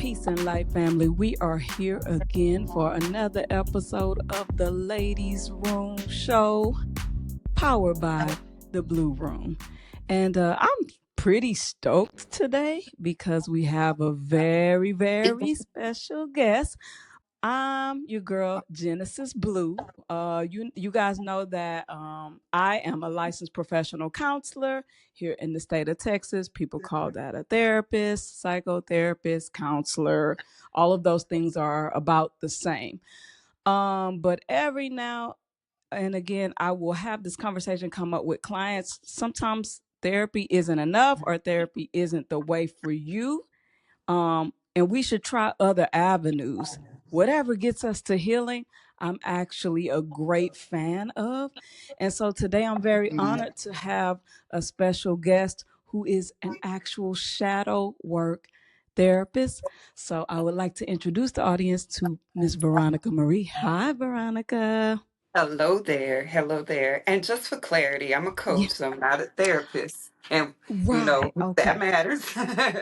Peace and light, family. We are here again for another episode of the Ladies Room Show, powered by the Blue Room. And I'm pretty stoked today because we have a very, very special guest. I'm your girl Genesis Blue. You guys know that I am a licensed professional counselor here in the state of Texas. People call that a therapist, psychotherapist, counselor. All of those things are about the same. But every now and again, I will have this conversation come up with clients. Sometimes therapy isn't enough, or therapy isn't the way for you, and we should try other avenues. Whatever gets us to healing, I'm actually a great fan of. And so today I'm very honored to have a special guest who is an actual shadow work therapist. So I would like to introduce the audience to Miss Veronica Marie. Hi, Veronica. Hello there. Hello there. And just for clarity, I'm a Yeah, coach, so I'm not a therapist. And right. that Okay. matters.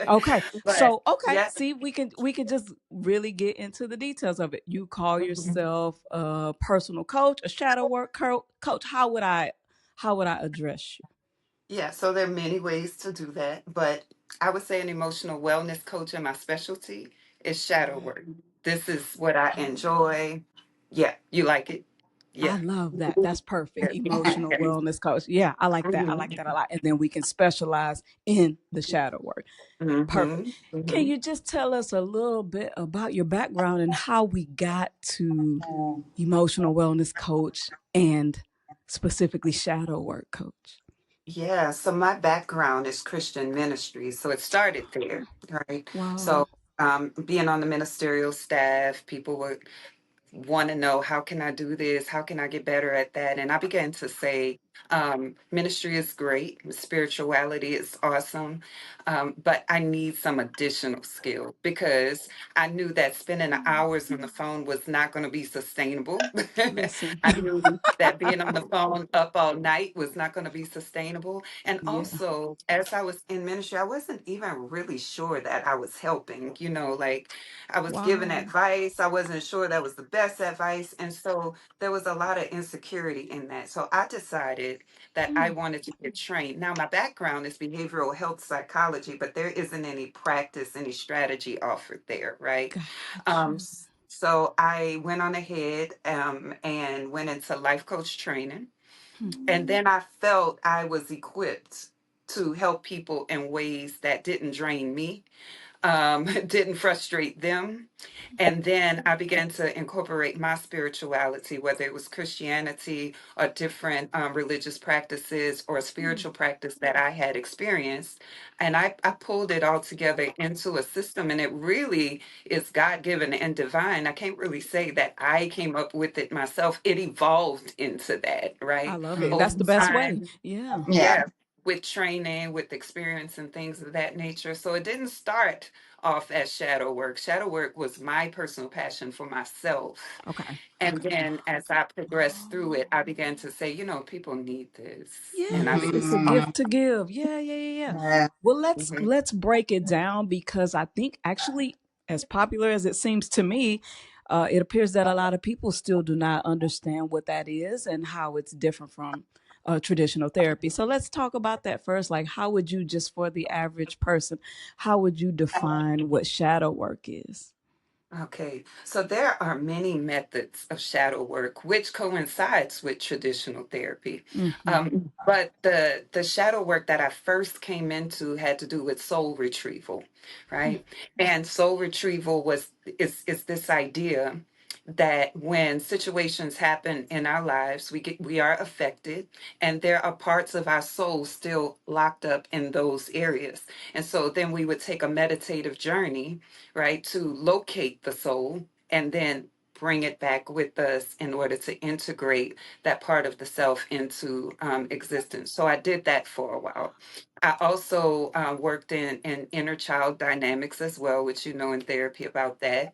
Okay. But So, okay. yeah. See, we can just really get into the details of it. You call Mhm. yourself a personal coach, a shadow work coach. How would I address you? Yeah, so there are many ways to do that, but I would say an emotional wellness coach and my specialty is shadow Mm, work. This is what I enjoy. Yeah, you like it? I Yeah. love that. That's perfect. Emotional wellness coach. Yeah, I like that. I like that a lot. And then we can specialize in the shadow work. Perfect. Hmm. Can Hmm. you just tell us a little bit about your background and how we got to emotional wellness coach and specifically shadow work coach? Yeah, so my background is Christian ministry, so it started Oh, there, right? wow. So, being on the ministerial staff, people would want to know, how can I do this? How can I get better at that? And I began to say, ministry is great, spirituality is awesome, but I need some additional skill because I knew that spending hours on the phone was not going to be sustainable. Listen. I knew that being on the phone up all night was not going to be sustainable. And Yeah. also, as I was in ministry, I wasn't even really sure that I was helping, like I was giving Wow. advice. I wasn't sure that was the best advice. And so there was a lot of insecurity in that. So I decided that I Hmm. wanted to get trained. Now, my background is behavioral health psychology, but there isn't any practice, any strategy offered there, right? Gotcha. So I went on ahead and went into life coach training. Hmm. And then I felt I was equipped to help people in ways that didn't drain me, didn't frustrate them. And then I began to incorporate my spirituality, whether it was Christianity or different religious practices or a Hmm. spiritual practice that I had experienced. And I pulled it all together into a system, and it really is God given and divine. I can't really say that I came up with it myself, it evolved into that, I right? love it. That's Over the best way. time. Yeah. Yeah, with training, with experience, and things of that nature. So it didn't start off as shadow work. Shadow work was my personal passion for myself. Okay. And Okay. then as I progressed through Oh. it, I began to say, people need this. And I Yes, began. it's a gift to give. Yeah, yeah, yeah, yeah. Well, let's Mhm. let's break it down because I think actually, as popular as it seems to me, it appears that a lot of people still do not understand what that is and how it's different from traditional therapy. So let's talk about that first. Like, how would you, just for the average person, how would you define what shadow work is? Okay, so there are many methods of shadow work, which coincides with traditional therapy. Hmm. But the shadow work that I first came into had to do with soul retrieval, right? And soul retrieval is this idea that when situations happen in our lives, we are affected, and there are parts of our soul still locked up in those areas. And so then we would take a meditative journey, right, to locate the soul and then bring it back with us in order to integrate that part of the self into existence. So I did that for a while. I also worked in inner child dynamics as well, which you know in therapy about that.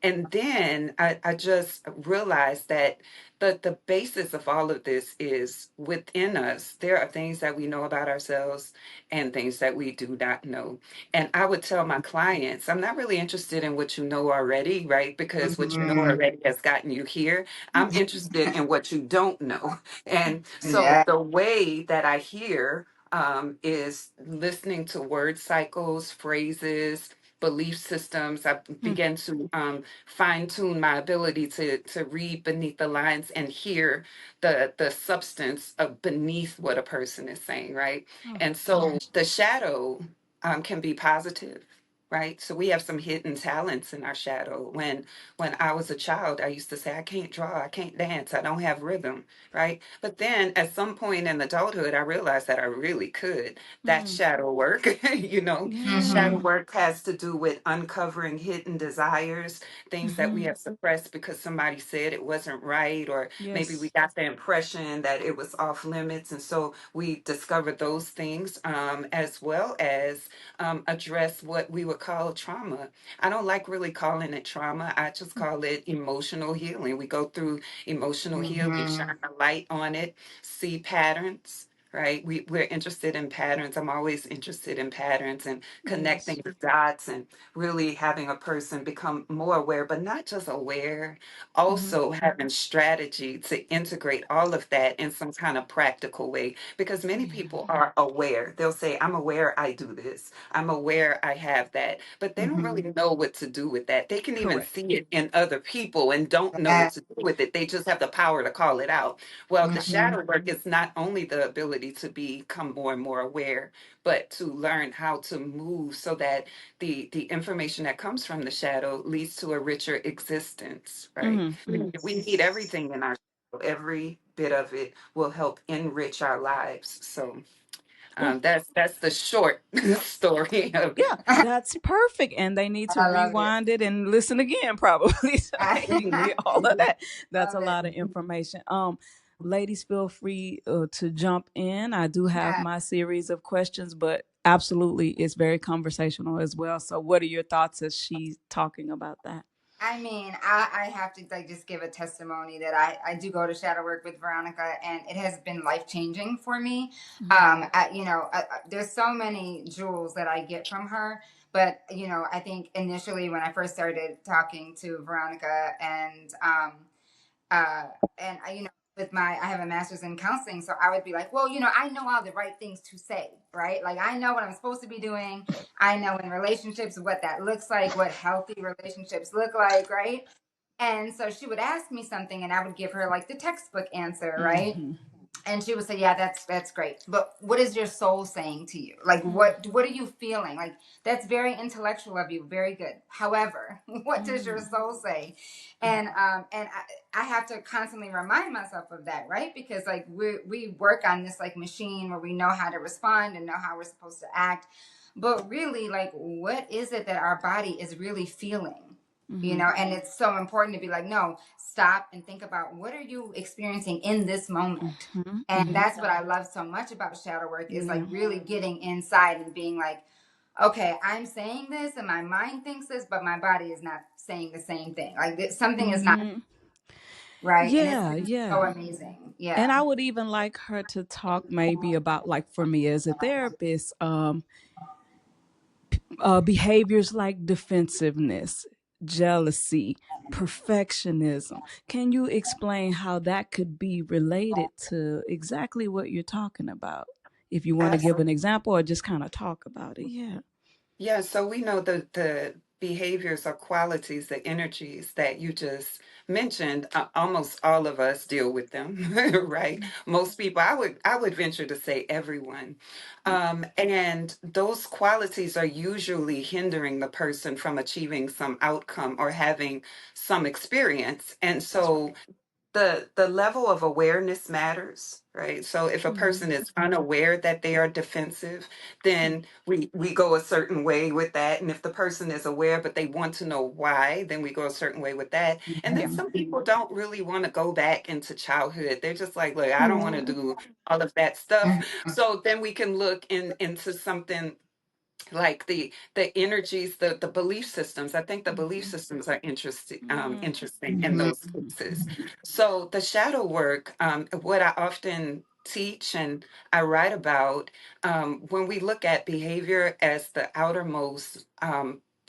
And then I just realized that the basis of all of this is within us. There are things that we know about ourselves and things that we do not know. And I would tell my clients, I'm not really interested in what you know already, right? Because what you know Mhm. already has gotten you here. I'm interested in what you don't know. And so Yeah. the way that I hear is listening to word cycles, phrases, belief systems. I Mm, began to fine tune my ability to read beneath the lines and hear the substance of beneath what a person is saying, right? mm, And so the shadow can be positive. Right. So we have some hidden talents in our shadow. When I was a child, I used to say, I can't draw, I can't dance, I don't have rhythm, right? But then at some point in adulthood, I realized that I really could. That's mm. shadow work. Yeah. Shadow Mhm. work has to do with uncovering hidden desires, things that we Hmm. have suppressed because somebody said it wasn't right, or maybe we Yes. got the impression that it was off limits. And so we discovered those things, as well as address what we would call trauma. I don't like really calling it trauma, I just call it emotional healing. We go through emotional healing, Mhm. shine a light on it, see patterns, right? We're interested in patterns. I'm always interested in patterns and Yes. connecting the dots and really having a person become more aware, but not just aware, Hmm. also having strategy to integrate all of that in some kind of practical way. Because many people Yeah. are aware. They'll say, I'm aware I do this. I'm aware I have that, but they don't Mhm. really know what to do with that. They can even Correct. see it in other people and don't know Yeah. what to do with it. They just have the power to call it out. Well, the Mhm. shadow work is not only the ability to become more and more aware, but to learn how to move so that the information that comes from the shadow leads to a richer existence, right? Hmm. Hmm. We need everything in our shadow. Every bit of it will help enrich our lives. So Well, that's the short story of yeah, it. that's perfect. And they need to I love it. rewind it and listen again, probably, so they can get all of that. That's Love a it. lot of information. Ladies, feel free to jump in. I do have Yeah. my series of questions, but absolutely, it's very conversational as well. So, what are your thoughts as she's talking about that? I mean, I have to like just give a testimony that I do go to shadow work with Veronica, and it has been life changing for me. Mhm. There's so many jewels that I get from her, but I think initially when I first started talking to Veronica, uh, and with I have a master's in counseling, so I would be like, well, I know all the right things to say, right? Like I know what I'm supposed to be doing. I know in relationships what that looks like, what healthy relationships look like, right? And so she would ask me something, and I would give her like the textbook answer, right? Mhm. And she would say, yeah, that's great, but what is your soul saying to you? Like Mhm. what are you feeling? Like that's very intellectual of you, very good. However, what does your Mhm. soul say? And I have to constantly remind myself of that, right? Because like we work on this like machine where we know how to respond and know how we're supposed to act, but really, like, what is it that our body is really feeling? Mhm. And it's so important to be like, no, stop and think about what are you experiencing in this moment. Mhm. And Mhm. that's what I love so much about shadow work is like Yeah. really getting inside and being like, okay, I'm saying this and my mind thinks this, but my body is not saying the same thing. Like something is not Mhm. right. And it's Yeah. so Yeah. amazing. And Yeah. I would even like her to talk maybe about, like, for me as a therapist, behaviors like defensiveness, jealousy, perfectionism. Can you explain how that could be related to exactly what you're talking about? If you want to give an example or just kind of talk about it. Yeah. Yeah, so we know the behaviors or qualities, the energies that you just mentioned. Almost all of us deal with them, right? Most people, I would venture to say everyone, and those qualities are usually hindering the person from achieving some outcome or having some experience, and That's so right. the level of awareness matters, right? So if a Mm-hmm. person is unaware that they are defensive, then we go a certain way with that. And if the person is aware but they want to know why, then we go a certain way with that. And then Mhm. some people don't really want to go back into childhood. They're just like, look, I don't want to Yeah. do all of that stuff. Mhm. So then we can look into something like the energies, the belief systems. I think the belief Mm-hmm. systems are interesting, Mm-hmm. interesting in Mhm. those cases. So the shadow work, what I often teach and I write about, when we look at behavior as the outermost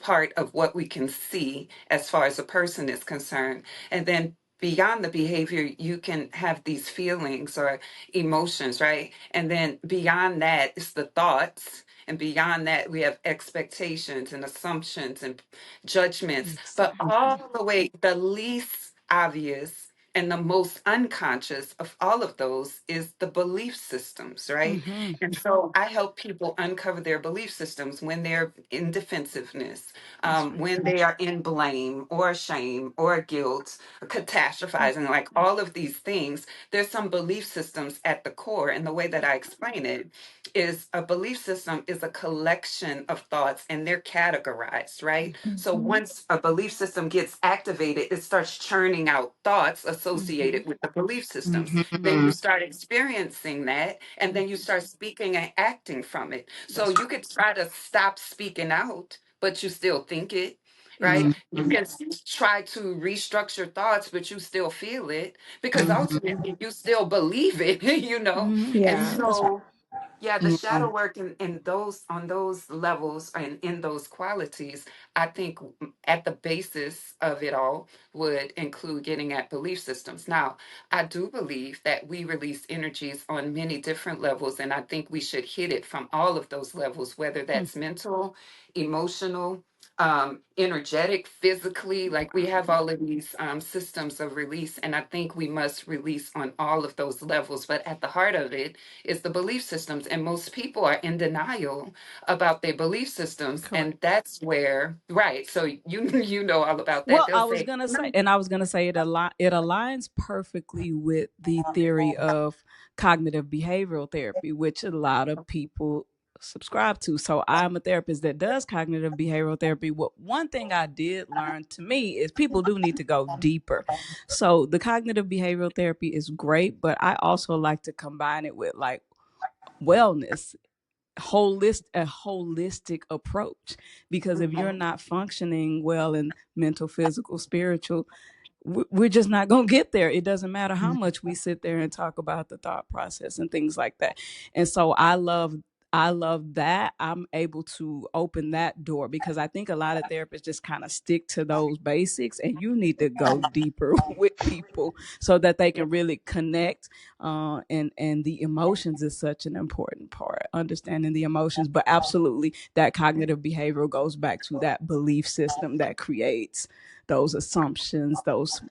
part of what we can see as far as a person is concerned, and then beyond the behavior you can have these feelings or emotions, right? And then beyond that is the thoughts, and beyond that, we have expectations and assumptions and judgments. But Exactly. all the way, the least obvious and the most unconscious of all of those is the belief systems, right? Mm-hmm. And so I help people uncover their belief systems when they're in defensiveness, That's right. when they are in blame or shame or guilt, or catastrophizing, like all of these things. There's some belief systems at the core. And the way that I explain it is a belief system is a collection of thoughts and they're categorized, right? So Mhm. once a belief system gets activated, it starts churning out thoughts Mm-hmm. associated with the belief systems. Then you Mhm. start experiencing that, and then you Mm-hmm. start speaking and acting from it. So That's you right. could try to stop speaking out, but you still think it. Right? Exactly. You can try to restructure thoughts, but you still feel it because Mhm. ultimately you still believe it, you know? Mm-hmm. And Yeah. That's right. so yeah, the Yeah. shadow work in those on those levels and in those qualities, I think at the basis of it all would include getting at belief systems. Now, I do believe that we release energies on many different levels, and I think we should hit it from all of those levels, whether that's mental, emotional, energetic, physically. Like we have all of these systems of release, and I think we must release on all of those levels. But at the heart of it is the belief systems, and most people are in denial about their belief systems, Correct. and that's where, right, so you you know all about that. Well, They'll I was say gonna say, no. and I was gonna say it aligns perfectly with the theory of cognitive behavioral therapy, which a lot of people subscribe to. So I'm a therapist that does cognitive behavioral therapy. What one thing I did learn to me is people do need to go deeper. So the cognitive behavioral therapy is great, but I also like to combine it with like wellness, a holistic approach, because if you're not functioning well in mental, physical, spiritual, we're just not going to get there. It doesn't matter how much we sit there and talk about the thought process and things like that. And so I love that I'm able to open that door, because I think a lot of therapists just kind of stick to those basics, and you need to go deeper with people so that they Yeah. can really connect. And the emotions is such an important part, understanding the emotions. But absolutely, that cognitive behavioral goes back to that belief system that creates those assumptions, those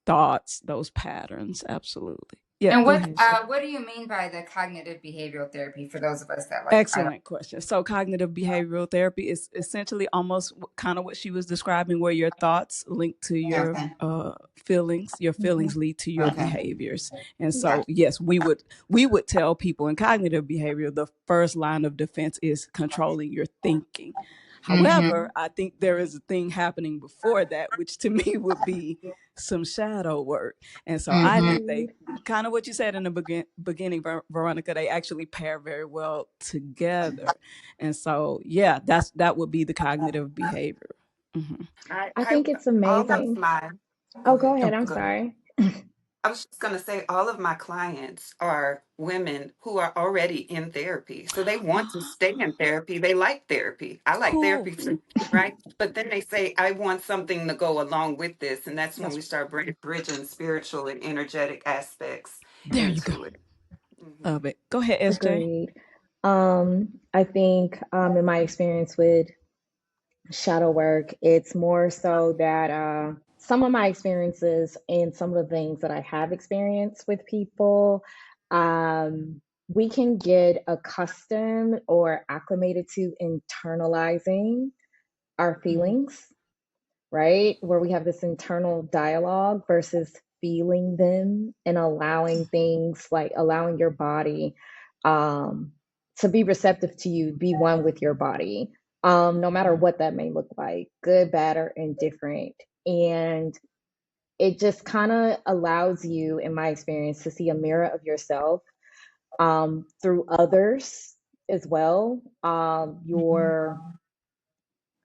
thoughts, those patterns. Absolutely. Yeah, And go ahead, Shay. what do you mean by the cognitive behavioral therapy for those of us that like I don't Excellent question. So, cognitive behavioral therapy is essentially almost kind of what she was describing, where your thoughts link to your okay. feelings. Your Hmm. feelings lead to your Okay. behaviors. And Got so, yes, we would tell people in cognitive behavior the first line of defense is controlling your thinking. you. Mhm. However, I think there is a thing happening before that, which to me would be some shadow work. And so, I Mhm. think they Agreed. kind of what you said in the beginning, Veronica, they actually pair very well together. And so, yeah, that would be the cognitive behavior. Hmm. I I think it's all of amazing. my go Oh, go ahead. ahead. I'm Go ahead. sorry. I was just going to say, all of my clients are women who are already in therapy. So they want to stay in therapy. They like therapy. I like Cool. therapy too, right? But then they say, I want something to go along with this. And that's when That's we right. start bridging spiritual and energetic aspects There you go. into it. Hmm. Love it. Go ahead, SJ. Agreed. I think in my experience with shadow work, it's more so that some of my experiences and some of the things that I have experienced with people, we can get accustomed or acclimated to internalizing our Hmm. feelings, right? Where we have this internal dialogue versus feeling them and allowing things, like allowing your body um, to be receptive to you, be one with your body, no matter what that may look like, good, bad, or indifferent. And it just kind of allows you, in my experience, to see a mirror of yourself through others as well. Your,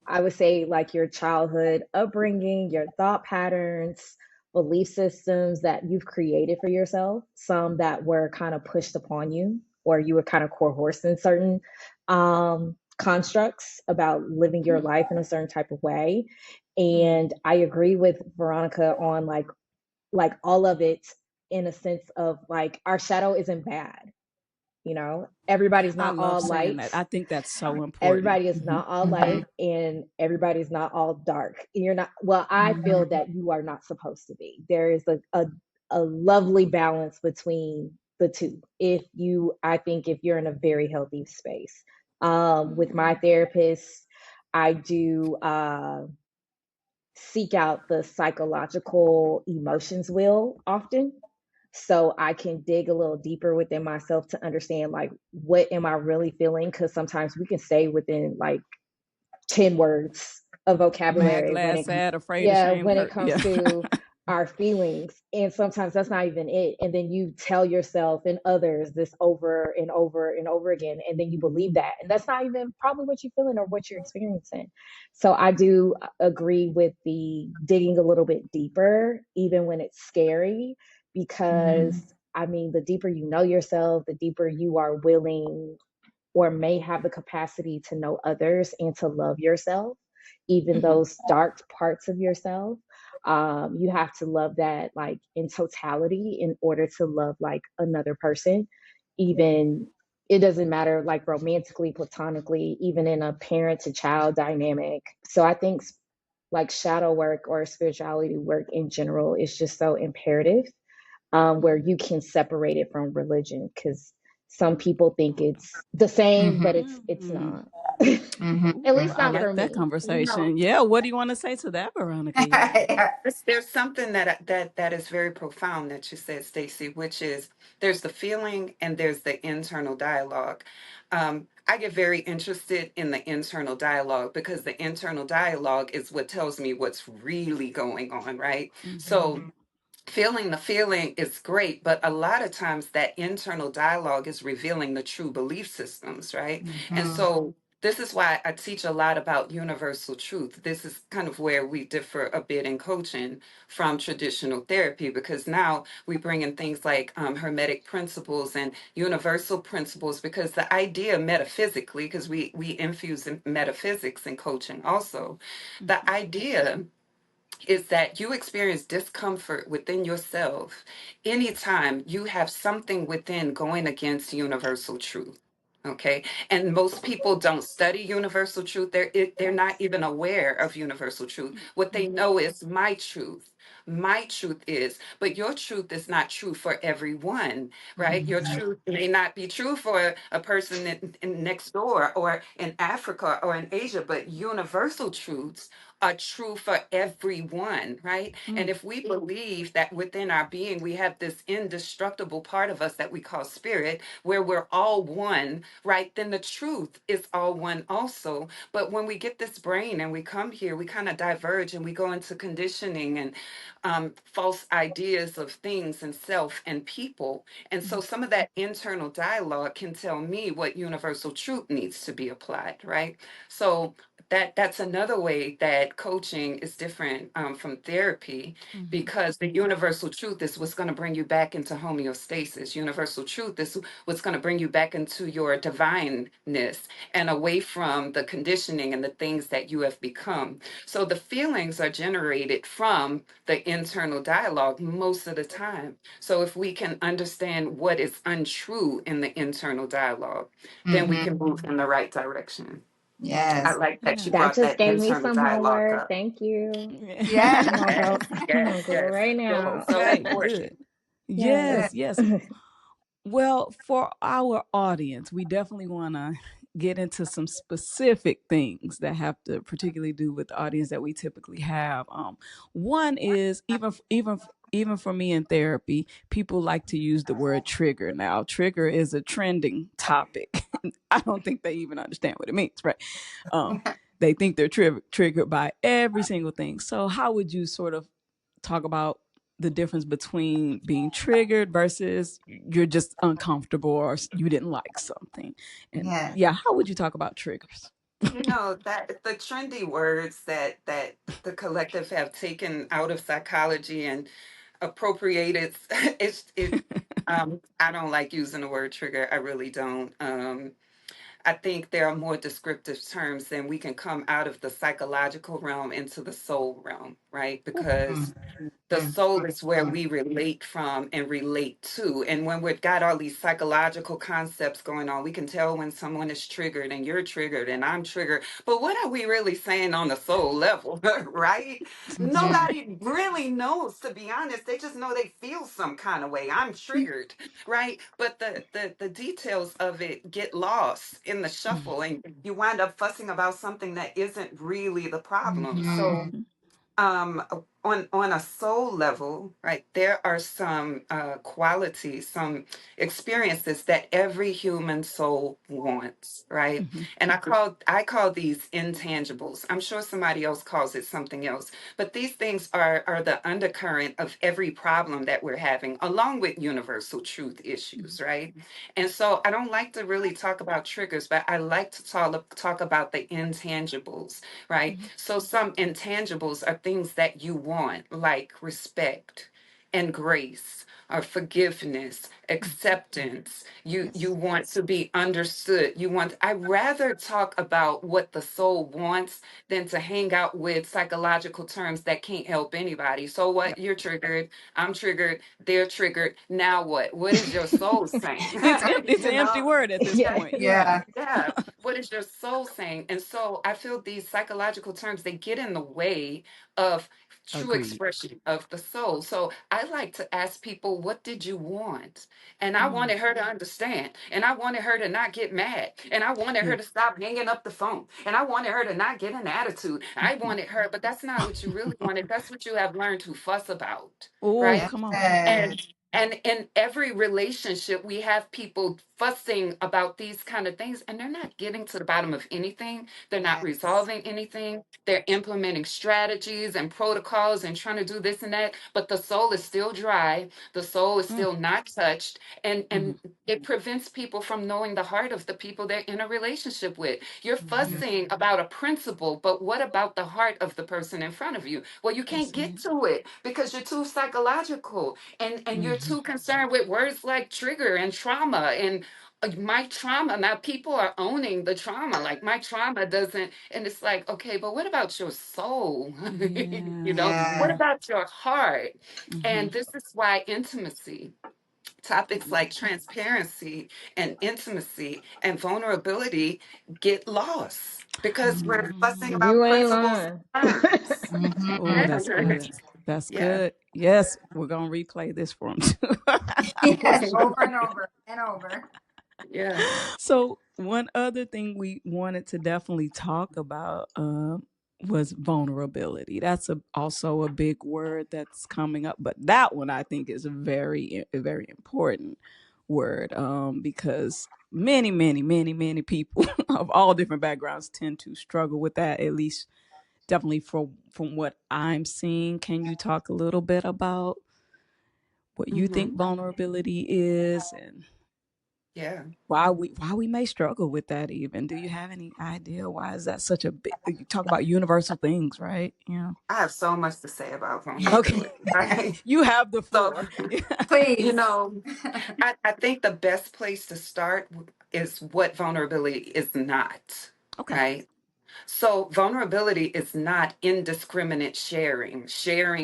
I would say, like your childhood upbringing, your thought patterns, belief systems that you've created for yourself, some that were kind of pushed upon you, or you were kind of coerced in certain constructs about living your life in a certain type of way. And I agree with Veronica on like all of it, in a sense of like our shadow isn't bad. Everybody's I not love all saying light. that. I think that's so important. Everybody is not all light, and everybody is not all dark. And you're not, well, I feel that you are not supposed to be. There is a lovely balance between the two. I think if you're in a very healthy space. With my therapist, I do seek out the psychological emotions wheel often, so I can dig a little deeper within myself to understand, like, what am I really feeling, because sometimes we can say within like 10 words of Mad, vocabulary glad, sad, afraid, ashamed, when it hurt. comes Yeah. to our feelings, and sometimes that's not even it, and then you tell yourself and others this over and over and over again, and then you believe that, and that's not even probably what you're feeling or what you're experiencing. So I do agree with the digging a little bit deeper, even when it's scary, because I mean, the deeper you know yourself, the deeper you are willing or may have the capacity to know others and to love yourself, even those dark parts of yourself. You have to love that, like, in totality, in order to love like another person. Even, it doesn't matter, like, romantically, platonically, even in a parent to child dynamic. So I think like shadow work or spirituality work in general is just so imperative, where you can separate it from religion, because some people think it's the same, but it's Mm. not. Ooh, At least I not for like that me. conversation. Yeah. What do you want to say to that, Veronica? Yeah. There's something that is very profound that you said, Stacy, which is there's the feeling and there's the internal dialogue. I get very interested in the internal dialogue because the internal dialogue is what tells me what's really going on, right? Mm-hmm. So feeling the feeling is great, but a lot of times that internal dialogue is revealing the true belief systems, right? And Mm-hmm. so this is why I teach a lot about universal truth. This is kind of where we differ a bit in coaching from traditional therapy, because now we bring in things like hermetic principles and universal principles, because the idea metaphysically, because we infuse metaphysics in coaching also, the idea is that you experience discomfort within yourself anytime you have something within going against universal truth. Okay. And most people don't study universal truth. They're not even aware of universal truth. What they know is my truth. My truth is, but your truth is not true for everyone, right? Your truth may not be true for a person next door or in Africa or in Asia, but universal truths are true for everyone, right? And if we believe that within our being we have this indestructible part of us that we call spirit, where we're all one, right? Then the truth is all one also. But when we get this brain and we come here, we kind of diverge and we go into conditioning and false ideas of things and self and people. And so some of that internal dialogue can tell me what universal truth needs to be applied, right? So that's another way that coaching is different from therapy, Mm-hmm. because the universal truth is what's going to bring you back into homeostasis. Universal truth is what's going to bring you back into your divineness and away from the conditioning and the things that you have become. So the feelings are generated from the internal dialogue most of the time. So if we can understand what is untrue in the internal dialogue, then we can move in the right direction. I Yes. like that you Yeah. That brought just that gave me internal some dialogue homework. up. Thank you. Yes. I'm gonna go. Yes, I'm yes, gonna go yes. right So, now. so Okay. important. Good. Yes. Good. Yes. Yes. Well, for our audience, we definitely want to get into some specific things that have to particularly do with the audience that we typically have. One is even for me in therapy, people like to use the word trigger. Now, trigger is a trending topic. I don't think they even understand what it means, right? Um, they think they're triggered by every single thing. So, how would you sort of talk about the difference between being triggered versus you're just uncomfortable or you didn't like something? And Yeah. yeah, how would you talk about triggers? That the trendy words that the collective have taken out of psychology and appropriated, it I don't like using the word trigger. I really don't. I think there are more descriptive terms, than we can come out of the psychological realm into the soul realm, right? Ooh, Because Mm, the mm, soul is where we relate from and relate to. And when we've got all these psychological concepts going on, we can tell when someone is triggered, and you're triggered and I'm triggered. But what are we really saying on the soul level, right? mhm. Nobody really knows, to be honest. They just know they feel some kind of way. I'm triggered, right? But the details of it get lost in the shuffle, and you wind up fussing about something that isn't really the problem. So Mhm. Mhm. um on a soul level, right, there are some qualities, some experiences that every human soul wants, right? Mhm. And I call these intangibles. I'm sure somebody else calls it something else, but these things are the undercurrent of every problem that we're having, along with universal truth issues, right? And so I don't like to really talk about triggers, but I like to talk about the intangibles, right? Mhm. So some intangibles are things that you want, like respect and grace or forgiveness, Mhm. acceptance. You Yes. want to be understood. I rather talk about what the soul wants than to hang out with psychological terms that can't help anybody. So Right. what? You're triggered, I'm triggered, they're triggered. Now what? What is your soul saying? It's you an empty know? word at this Yes. point. Yeah. Yeah. Yeah. What is your soul saying? And so I feel these psychological terms, they get in the way of true Agreed. expression of the soul. So I like to ask people, what did you want? And I Mm. wanted her to understand. And I wanted her to not get mad. And I wanted Yeah. her to stop hanging up the phone. And I wanted her to not get an attitude. I Mhm. wanted her, but that's not what you really wanted. That's what you have learned to fuss about. Oh, Right? come on. Yes. And in every relationship, we have people fussing about these kind of things, and they're not getting to the bottom of anything. They're not Yes. resolving anything. They're implementing strategies and protocols and trying to do this and that, but the soul is still dry. The soul is Mm. still not touched, Mhm. and it prevents people from knowing the heart of the people they're in a relationship with. You're Mhm. fussing about a principle, but what about the heart of the person in front of you? Well, you can't That's get it. to it because you're too psychological, and you're Mhm. too concerned with words like trigger and trauma and my trauma. Now people are owning the trauma, like my trauma doesn't, and it's like, okay, but what about your soul? What Yeah. Yeah. about your heart? Mhm. And this is why intimacy, topics like transparency and intimacy and vulnerability get lost because we're fussing Mhm. about You ain't principles lying. and terms. Oh, Mhm. that's good. That's Yeah. good. Yes, we're gonna replay this for 'em too. Yes. Over and over and over. Yeah. So one other thing we wanted to definitely talk about was vulnerability. That's also a big word that's coming up, but that one I think is a very important word because many people of all different backgrounds tend to struggle with that. At least, definitely from what I'm seeing. Can you talk a little bit about what you Hmm. think vulnerability is and Yeah. why we may struggle with that even. Do you have any idea why is that such a big you talk about universal things, right? Yeah. I have so much to say about Okay. vulnerability, right? You have the So, floor. Yeah. you Please. know, I think the best place to start is what vulnerability is not, Okay. right? So, vulnerability is not indiscriminate sharing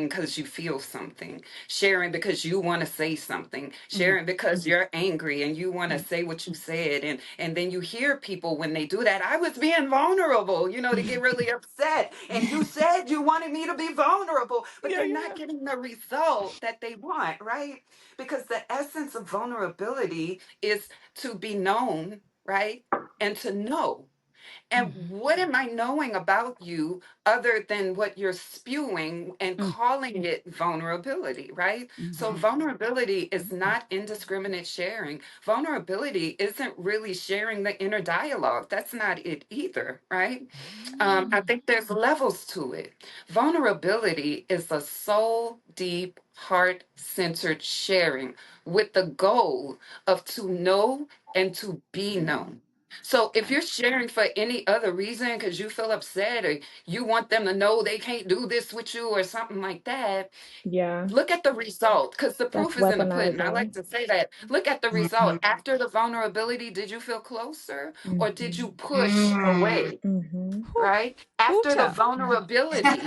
because you feel something, sharing because you want to say something, Hmm. sharing because you're angry and you want to Yeah. say what you said. And then you hear people when they do that, I was being vulnerable, they get really upset. And you said you wanted me to be vulnerable, but Yeah, they're not yeah. getting the result that they want, right? Because the essence of vulnerability is to be known right? And to know. And Mm-hmm. what am I knowing about you other than what you're spewing and calling it vulnerability, right? So, Mm-hmm. vulnerability is not indiscriminate sharing. Vulnerability isn't really sharing the inner dialogue. That's not it either, right? I think there's levels to it. Vulnerability is a soul deep, heart centered sharing with the goal of to know and to be known. So if Okay. you're sharing for any other reason because you feel upset or you want them to know they can't do this with you or something like that, Yeah, look at the result because the that's proof is in the pudding. I like weaponizing. to say that. Look at the result. Mhm. After the vulnerability, did you feel closer or did Mm-hmm. you push Mm. away? Mm-hmm. Whew. Right? Ooh, After the child. vulnerability,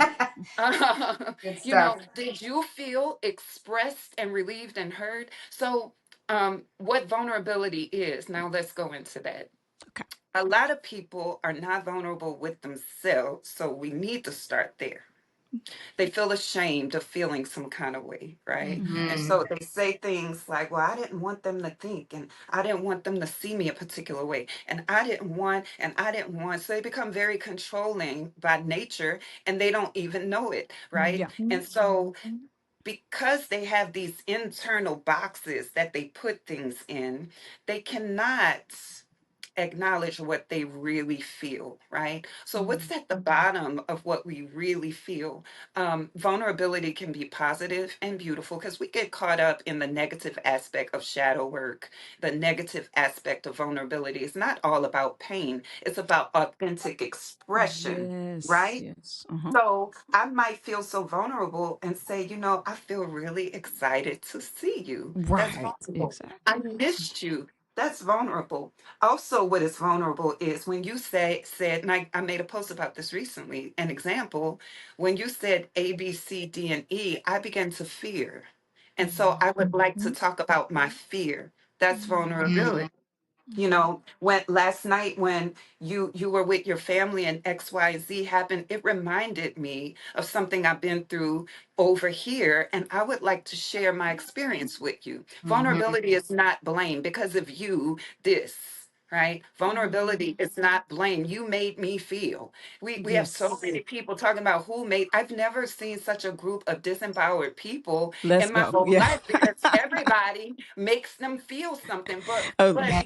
Good you know, stuff. did you feel expressed and relieved and heard? So, what vulnerability is, now let's go into that. Okay. A lot of people are not vulnerable with themselves, so we need to start there. They feel ashamed of feeling some kind of way, right? Mm-hmm. And Mm. so they say things like, well, I didn't want them to think, and I didn't want them to see me a particular way, and I didn't want, and I didn't want. So they become very controlling by nature, and they don't even know it, right? Yeah. And so because they have these internal boxes that they put things in, they cannot acknowledge what they really feel, right? So, Mm-hmm. what's at the bottom of what we really feel? Vulnerability can be positive and beautiful because we get caught up in the negative aspect of shadow work. The negative aspect of vulnerability is not all about pain, it's about authentic expression, Yes. right? Yes. Uh-huh. So I might feel so vulnerable and say, I feel really excited to see you. That's Right. vulnerable. I Exactly. missed you. That's vulnerable. Also, what is vulnerable is when you said, and I made a post about this recently, an example, when you said A, B, C, D, and E, I began to fear. And so Mm-hmm. I would like to Mm-hmm. talk about my fear. That's Mm. vulnerability. Mm-hmm. When last night when you were with your family and XYZ happened, it reminded me of something I've been through over here, and I would like to share my experience with you. Mhm. Vulnerability is not blame because of you this. Right? Mm-hmm. Vulnerability is not blame. You made me feel. We have so Yes. many people talking about who made. I've never seen such a group of disempowered people Let's in my go. whole Yeah. life because everybody makes them feel something. But Okay. Yeah.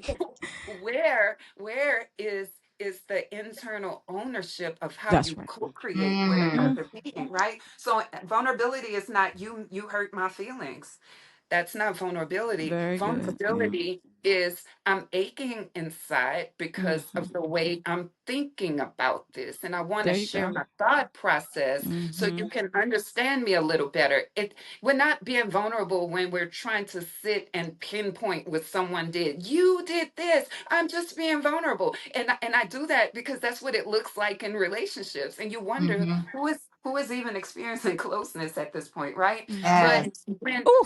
where is the internal ownership of how That's you right. co-create with Mm. Mm. another being, right? So vulnerability is not you hurt my feelings. That's not vulnerability. Very good. Yeah. Vulnerability is I'm aching inside because Mm-hmm. of the way I'm thinking about this. And I want to There you share go. my thought process so Mm-hmm. you can understand me a little better. We're not being vulnerable when we're trying to sit and pinpoint what someone did. You did this. I'm just being vulnerable. And I do that because that's what it looks like in relationships. And you wonder Mhm. who is even experiencing closeness at this point, right? Mm-hmm. But Yes. when Ooh.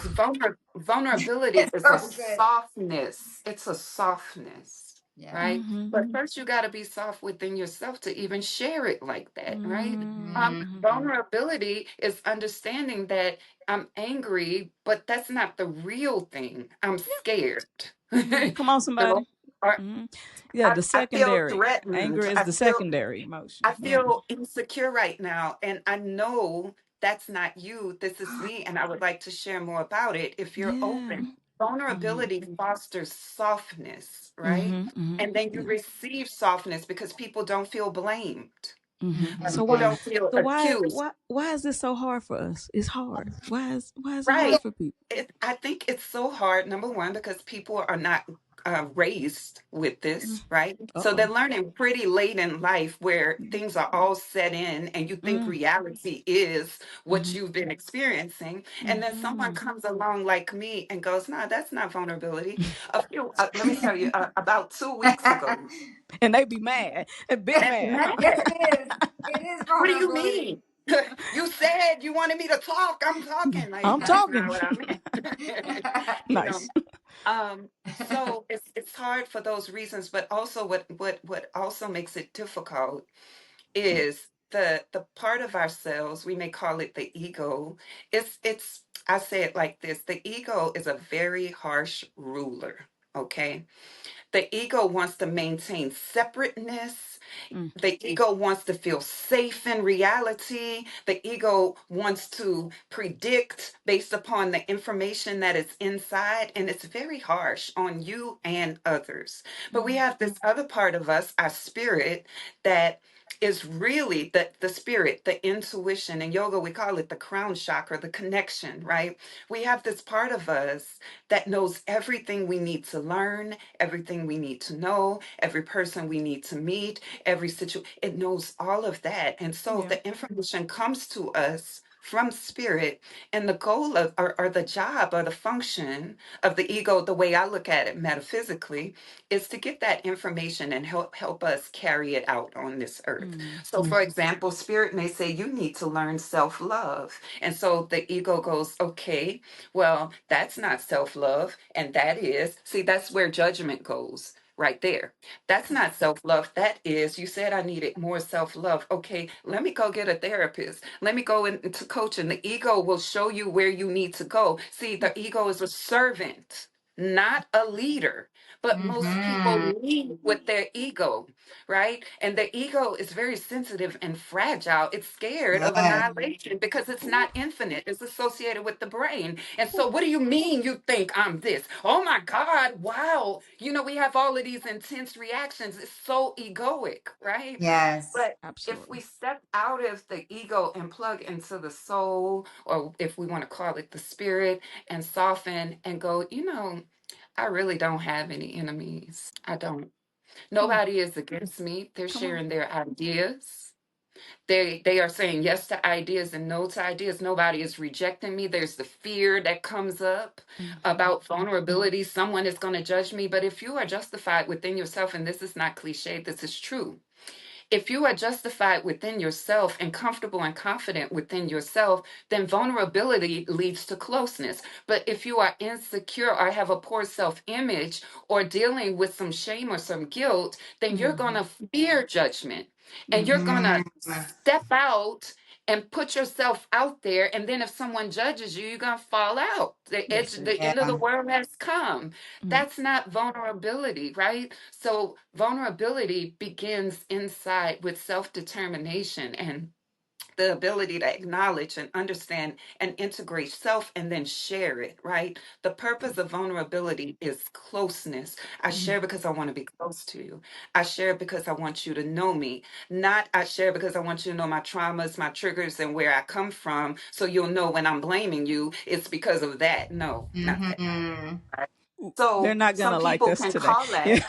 vulnerability It's is a so good. softness, it's a softness, Yeah. right? Mm-hmm. But first, you got to be soft within yourself to even share it like that, right? Mhm. Mm-hmm. Vulnerability is understanding that I'm angry, but that's not the real thing. I'm scared. Mm-hmm. Come on, No, somebody. or Mm-hmm. Yeah, I, the I feel secondary. Anger threatened. is the secondary emotion. I Yeah. feel insecure right now, and I know that's not you. This is me, and I would like to share more about it if you're Yeah. open. Mm-hmm. Vulnerability fosters softness, right? Mm-hmm. Mm-hmm. And then you Yeah. receive softness because people don't feel blamed. Mm-hmm. So People why Mhm. don't feel so why accused. why why is this so hard for us? It's hard. Why is it Right. hard for people? I think it's so hard, number one, because people are not raised with Mm. this, right? So they're Uh-oh. learning pretty late in life where things are all set in and you think Mm. reality is what Mm-hmm. you've been experiencing. And then someone Mm-hmm. comes along like me and goes, no, that's not vulnerability. Let me tell you, about 2 weeks ago, And they be mad. And big and mad, huh? Yes, mad. it is. It is What do you vulnerability. mean? You said you wanted me to talk. I'm talking. Like, I'm that's talking. not what I meant. you know, Nice. so it's hard for those reasons, but also what also makes it difficult is the part of ourselves, we may call it the ego. It's I say it like this: the ego is a very harsh ruler. Okay. The ego wants to maintain separateness. Mm. The ego wants to feel safe in reality. The ego wants to predict based upon the information that is inside, and it's very harsh on you and others. But we Mm. have this other part of us, our spirit, that is really the spirit, the intuition. In yoga, we call it the crown chakra, the connection, right? We have this part of us that knows everything we need to learn, everything we need to know, every person we need to meet, every situation. It knows all of that. And so Yeah. the information comes to us from spirit, and the goal of or the job or the function of the ego, the way I look at it metaphysically, is to get that information and help us carry it out on this earth. Mm. So for example, spirit may say you need to learn self-love. And so the ego goes, okay, well, that's not self-love, and that is, see, that's where judgment goes right there. That's not self love. That is, you said I needed more self love. Okay, let me go get a therapist. Let me go into coaching. The ego will show you where you need to go. See, the ego is a servant, not a leader. But most people Mm-hmm. lead with their ego, right? And the ego is very sensitive and fragile. It's scared of Yes. annihilation because it's Ooh. not infinite. It's associated with the brain. And so, what do you mean you think I'm this? Oh my God, wow. You know, we have all of these intense reactions. It's so egoic, right? Yes. But if we Absolutely. step out of the ego and plug into the soul, or if we want to call it the spirit, and soften and go, I really don't have any enemies. I don't. Mm. Nobody is against me. They're Come on. sharing their ideas. They are saying yes to ideas and no to ideas. Nobody is rejecting me. There's the fear that comes up Mm-hmm. about vulnerability. Someone is going to judge me. But if you are justified within yourself, and this is not cliche, this is true, if you are justified within yourself and comfortable and confident within yourself, then vulnerability leads to closeness. But if you are insecure or have a poor self image or dealing with some shame or some guilt, then you're going Mm-hmm. to fear judgment and you're Mm-hmm. going to Mm-hmm. step out and put yourself out there. And then if someone judges you, you're going to fall out. That's it. The end of the Yeah. world has come. Mm. That's not vulnerability, right? So vulnerability begins inside with self-determination and the ability to acknowledge and understand and integrate self and then share it, right? The purpose of vulnerability is closeness. I Mm. share because I want to be close to you. I share because I want you to know me. Not I share because I want you to know my traumas, my triggers, and where I come from. So you'll know when I'm blaming you, it's because of that. No, not that. Mm-hmm. Right? Ooh, they're So not some gonna like people us can today. call Yeah. that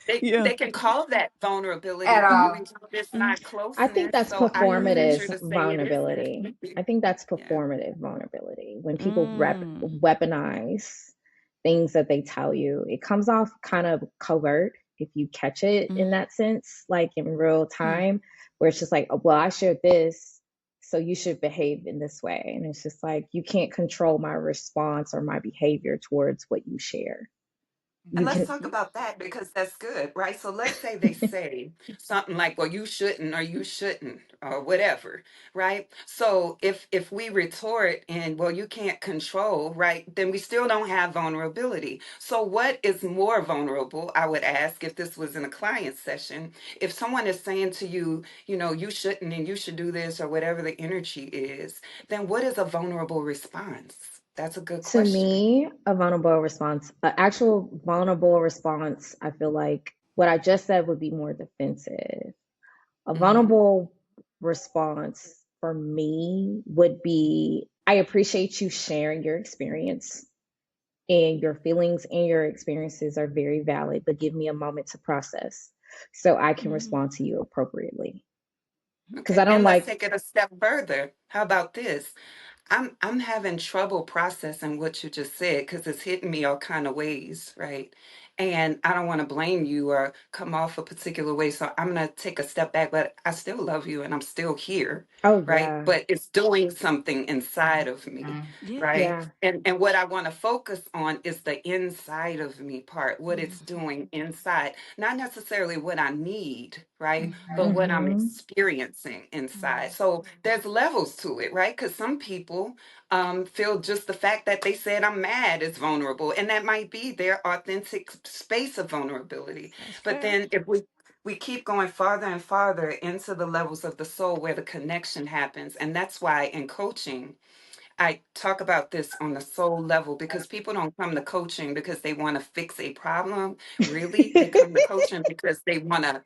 they Yeah. they can call that vulnerability, At but Mm-hmm. the all. reason it's Mm. not I think closeness. that's So I can venture performative to say it isn't. vulnerability. I think that's Yeah. performative vulnerability. When people Mm. weaponize things that they tell you, it comes off kind of covert if you catch it in Mm. that sense, like in real Mm. time, where it's just like, "Oh, well, I shared this, so you should behave in this way." And it's just like, you can't control my response or my behavior towards what you share. And You let's Mm-hmm. can, talk about that because that's good, right? So let's say they say something like, "Well, you shouldn't," or "You shouldn't," or whatever, right? So if we retort and, "Well, you can't control," right? Then we still don't have vulnerability. So what is more vulnerable? I would ask if this was in a client session. If someone is saying to you, "You shouldn't," and "You should do this," or whatever the energy is, then what is a vulnerable response? That's a good to question. me, a vulnerable response, an actual vulnerable response, I feel like what I just said would be more defensive. A Hmm. vulnerable response for me would be, I appreciate you sharing your experience, and your feelings and your experiences are very valid, but give me a moment to process so I can Mm. respond to you appropriately. Because Okay, I don't then let's like, take it a step further. How about this? I'm having trouble processing what you just said because it's hitting me all kind of ways, right? And I don't want to blame you or come off a particular way. So I'm gonna take a step back, but I still love you and I'm still here, oh, right? yeah, But it's doing something inside of me, Yeah. right? yeah. And what I want to focus on is the inside of me part, what it's Mm. doing inside, not necessarily what I need, right? But what I'm Mm-hmm. experiencing inside. Mm. So there's levels to it, right? Because some people feel just the fact that they said I'm mad is vulnerable, and that might be their authentic space of vulnerability. That's But fair. then if we keep going farther and farther into the levels of the soul where the connection happens, and that's why in coaching I talk about this on the soul level, because people don't come to coaching because they want to fix a problem. Really, they come to coaching because they want to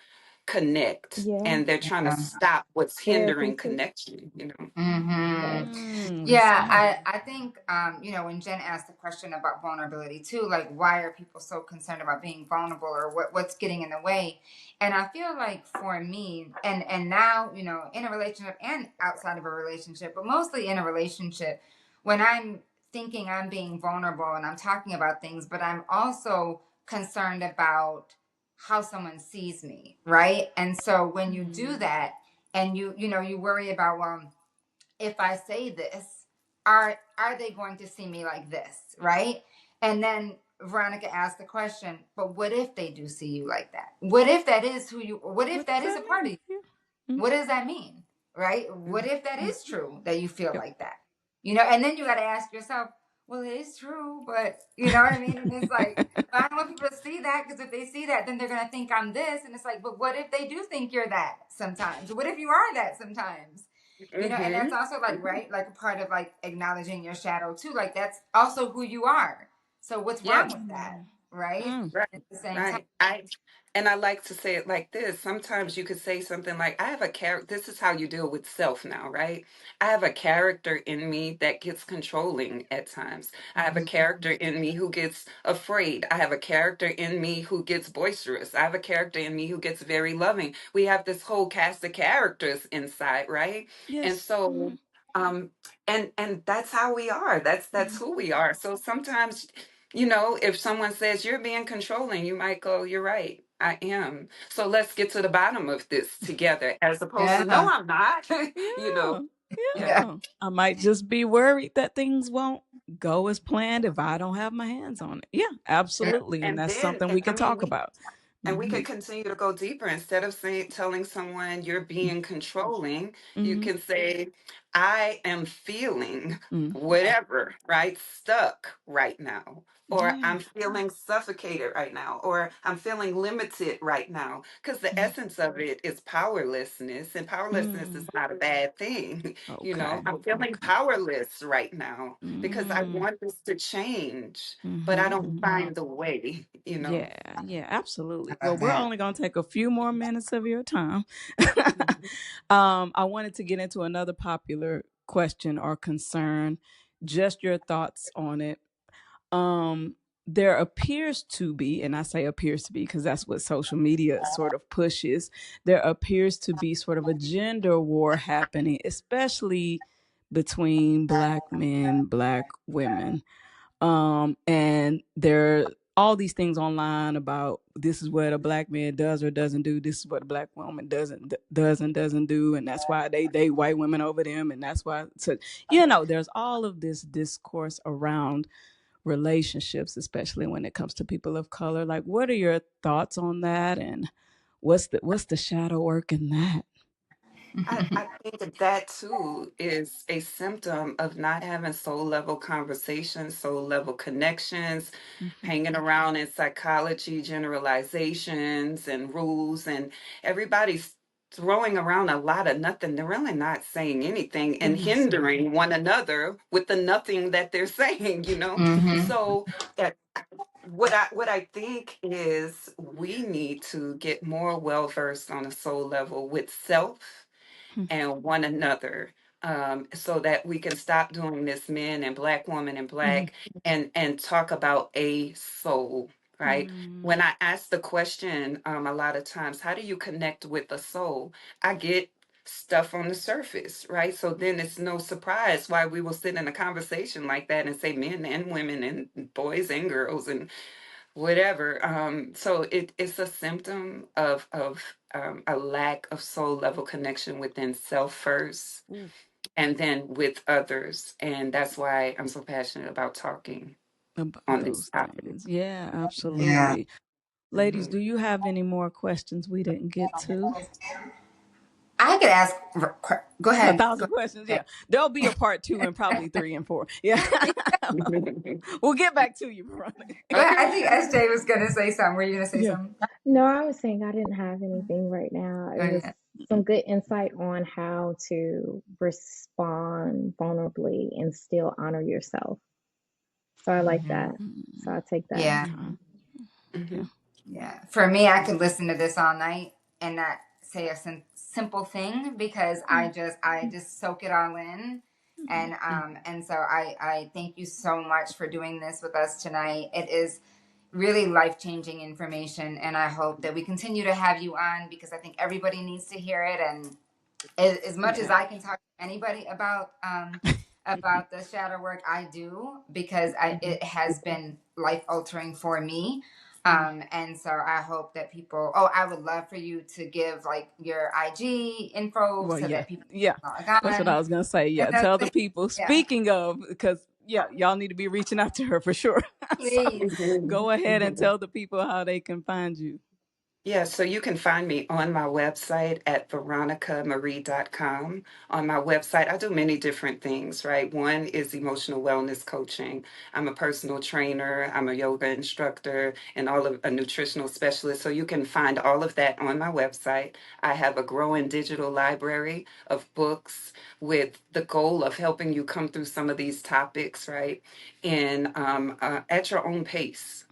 connect, Yeah. and they're trying to Yeah. stop what's Therapy hindering too. connection, you know? Mm-hmm. Right. Mm, that's Yeah, fair. I think you know, when Jen asked the question about vulnerability too, like why are people so concerned about being vulnerable, or what's getting in the way? And I feel like for me, and now, you know, in a relationship and outside of a relationship, but mostly in a relationship, when I'm thinking I'm being vulnerable and I'm talking about things, but I'm also concerned about how someone sees me, right? And so when you do Mm. that and you know, you worry about, well, if I say this, are they going to see me like this, right? And then Veronica asked the question, but what if they do see you like that? What if that is who you? What if What does that is that a part of mean? you? Yeah. Mm. What does that mean, right? What Mhm. if that is true that you feel Yep. like that? You know, and then you got to ask yourself, well, it is true, but you know what I mean? And it's like, but I don't want people to see that, because if they see that, then they're gonna think I'm this, and it's like, but what if they do think you're that sometimes? What if you are that sometimes? You know, and that's Mhm. also like, right, like a part of like acknowledging your shadow too. Like that's also who you are. So what's Yeah. wrong with that, Mm. right? Mm. Right, At the same time. right. I like to say it like this. Sometimes you could say something like, I have a character. This is how you deal with self now, right? I have a character in me that gets controlling at times. I have a Mhm. character in me who gets afraid. I have a character in me who gets boisterous. I have a character in me who gets very loving. We have this whole cast of characters inside, right? And Yes. so Mm. um and that's how we are. That's Mm. who we are. So sometimes, you know, if someone says you're being controlling, you might go, you're right, I am. So let's get to the bottom of this together, as opposed to, no, Yeah. I'm not. You know, Yeah. yeah. Yeah. Yeah. I might just be worried that things won't go as planned if I don't have my hands on it. Yeah, absolutely. And And that's then, something we I can mean, talk about. and we Mm-hmm. could continue to go deeper. Instead of saying, telling someone you're being controlling, you Mm-hmm. can say, I am feeling Mm. whatever, right? Stuck right now. Or Yeah. I'm feeling suffocated right now. Or I'm feeling limited right now. Because the Mm. essence of it is powerlessness. And powerlessness is Mm. not a bad thing. You know, Okay. I'm feeling Okay. powerless right now because I Mm. want this to change, but I Mm-hmm. don't Mm-hmm. find the way, you know. Yeah, yeah, absolutely. I Well, love we're that. only going to take a few more minutes of your time. I wanted to get into another popular question or concern, just your thoughts on it. Um, there appears to be, and I say appears to be because that's what social media sort of pushes, there appears to be sort of a gender war happening, especially between black men, black women. And there are all these things online about this is what a black man does or doesn't do, this is what a black woman doesn't do, and that's why they date white women over them, and that's why. So there's all of this discourse around relationships, especially when it comes to people of color. Like, what are your thoughts on that, and what's the shadow work in that? I think that that too is a symptom of not having soul level conversations, soul level connections, Mm-hmm. hanging around in psychology, generalizations and rules, and everybody's throwing around a lot of nothing. They're really not saying anything and Yes, sir. hindering one another with the nothing that they're saying, you know? Mm-hmm. So that what I think is we need to get more well versed on a soul level with self and one another, so that we can stop doing this men and black woman and Mm-hmm. black, and talk about a soul, right? Mm-hmm. When I ask the question, a lot of times, how do you connect with the soul? I get stuff on the surface, right? So then it's no surprise why we will sit in a conversation like that and say men and women and boys and girls and whatever. So it's a symptom of a lack of soul level connection within self first, Ooh, and then with others. And that's why I'm so passionate about talking about on these those topics. things. Yeah, Yeah. absolutely. Ladies, do you have any more questions we didn't get to? I could ask. Go A ahead. Go thousand questions, ahead. yeah. There'll be a part 2 and probably 3 and 4. Yeah. We'll get back to you, Veronica. Go ahead. I Okay. think SJ was gonna say something. Were you gonna say Yeah. something? No, I was saying I didn't have anything right now. It Go was ahead. some good insight on how to respond vulnerably and still honor yourself. So I like that. So I take that. Yeah. Okay. Yeah. Mhm. Yeah. For me, I could listen to this all night and not say a simple thing because I just soak it all in. And so I thank you so much for doing this with us tonight. It is really life-changing information, and I hope that we continue to have you on because I think everybody needs to hear it. And as much as Yeah. I can talk to anybody about the shadow work, I do because Mhm. it has been life altering for me. Mm. And so I hope that people. Oh, I would love for you to give like your IG info Well, so yeah. that people Yeah. log That's what I on. was going to say. And Yeah. that's Tell the it. people, Yeah, speaking of, because, yeah, y'all need to be reaching out to her for sure. So please. go ahead and Mhm. tell the people how they can find you. Yeah, so you can find me on my website at veronicamarie.com. On my website, I do many different things, right? One is emotional wellness coaching. I'm a personal trainer, I'm a yoga instructor, and all of a nutritional specialist. So you can find all of that on my website. I have a growing digital library of books with the goal of helping you come through some of these topics, right? And at your own pace.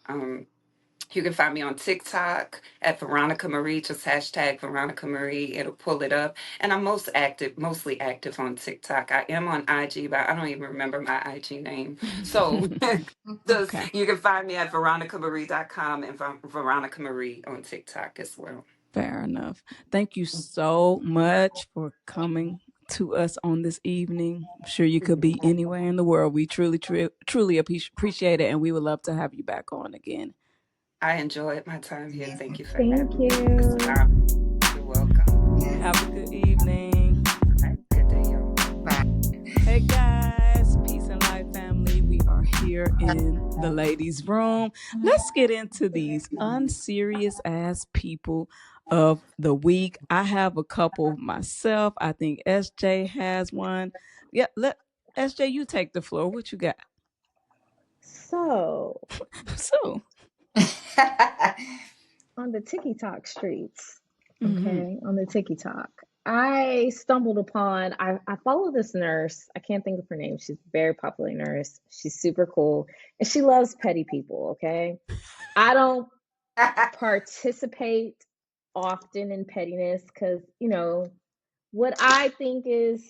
You can find me on TikTok at Veronica Marie, just hashtag Veronica Marie. It'll pull it up. And I'm mostly active on TikTok. I am on IG, but I don't even remember my IG name. So just Okay. you can find me at veronicamarie.com and Veronica Marie on TikTok as well. Fair enough. Thank you so much for coming to us on this evening. I'm sure you could be anywhere in the world. We truly appreciate it, and we would love to have you back on again. I enjoyed my time here. Thank Amazing. you for Thank having me. It's an you. honor. You're welcome. Have a Yes. good evening. All right. Good day, y'all. Bye. Hey guys, peace and light family. We are here in the ladies' room. Let's get into these unserious ass people of the week. I have a couple myself. I think SJ has one. Yeah, let SJ you take the floor. What you got? So So, on the TikTok streets, mm-hmm. okay, on the TikTok, I stumbled upon, I follow this nurse. I can't think of her name. She's a very popular nurse. She's super cool. And she loves petty people, okay? I don't participate often in pettiness because, what I think is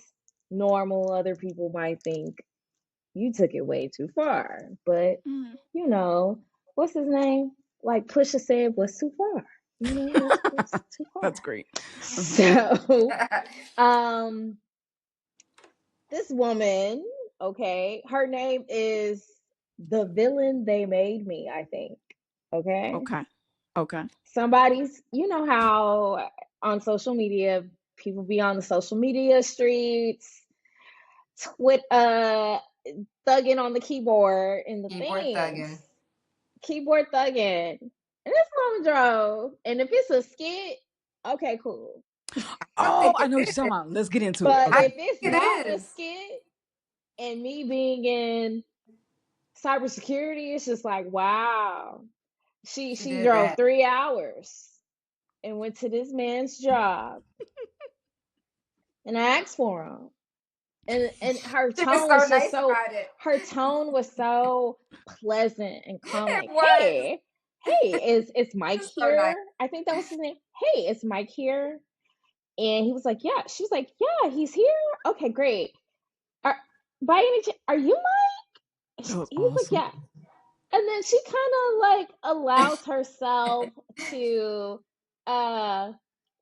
normal, other people might think you took it way too far. But, Mm-hmm. you know, what's his name? Like Pusha said, what's too far? What's too That's far? great. Uh-huh. So, um, this woman, okay, her name is the villain they made me, I think. Okay. Okay. Okay. Somebody's, you know how on social media, people be on the social media streets, twit thugging on the keyboard and the Keyboard things. thugging. Keyboard thugging. And this woman drove. And if it's a skit, okay, cool. I don't Oh, think I it know what you're talking is. about. Let's get into it. But I Okay. if think it's not it a is. skit and me being in cybersecurity, it's just like, wow. She She she did drove that. 3 hours and went to this man's job and asked for him. And her She was tone so was just nice so about it. her tone was so pleasant and calm, It like, was. hey, is She Mike was so nice. here? I think that was his name. Hey, is Mike here? And he was like, yeah. She was like, yeah, he's here. Okay, great. Are, by any chance, are you Mike? That was He was like, awesome. yeah. And then she kind of like allows herself to uh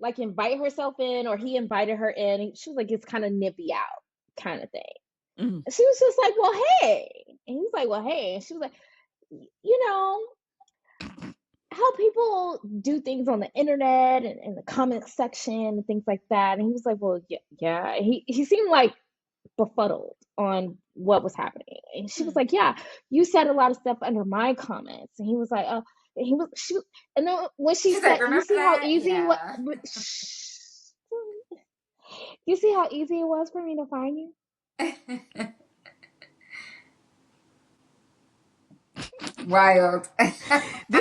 like invite herself in, or he invited her in. And she was like, it's kind of nippy out kind of thing. Mm-hmm. And she was just like, well, hey. And he was like, well, hey. And she was like, you know, how people do things on the internet and in the comment section and things like that. And he was like, well, yeah, yeah. He seemed like befuddled on what was happening. And she was like, yeah, you said a lot of stuff under my comments. And he was like, oh, And and then when she She's like, said, you remember see how that? easy it was, Yeah. you see how easy it was for me to find you? Wild. Did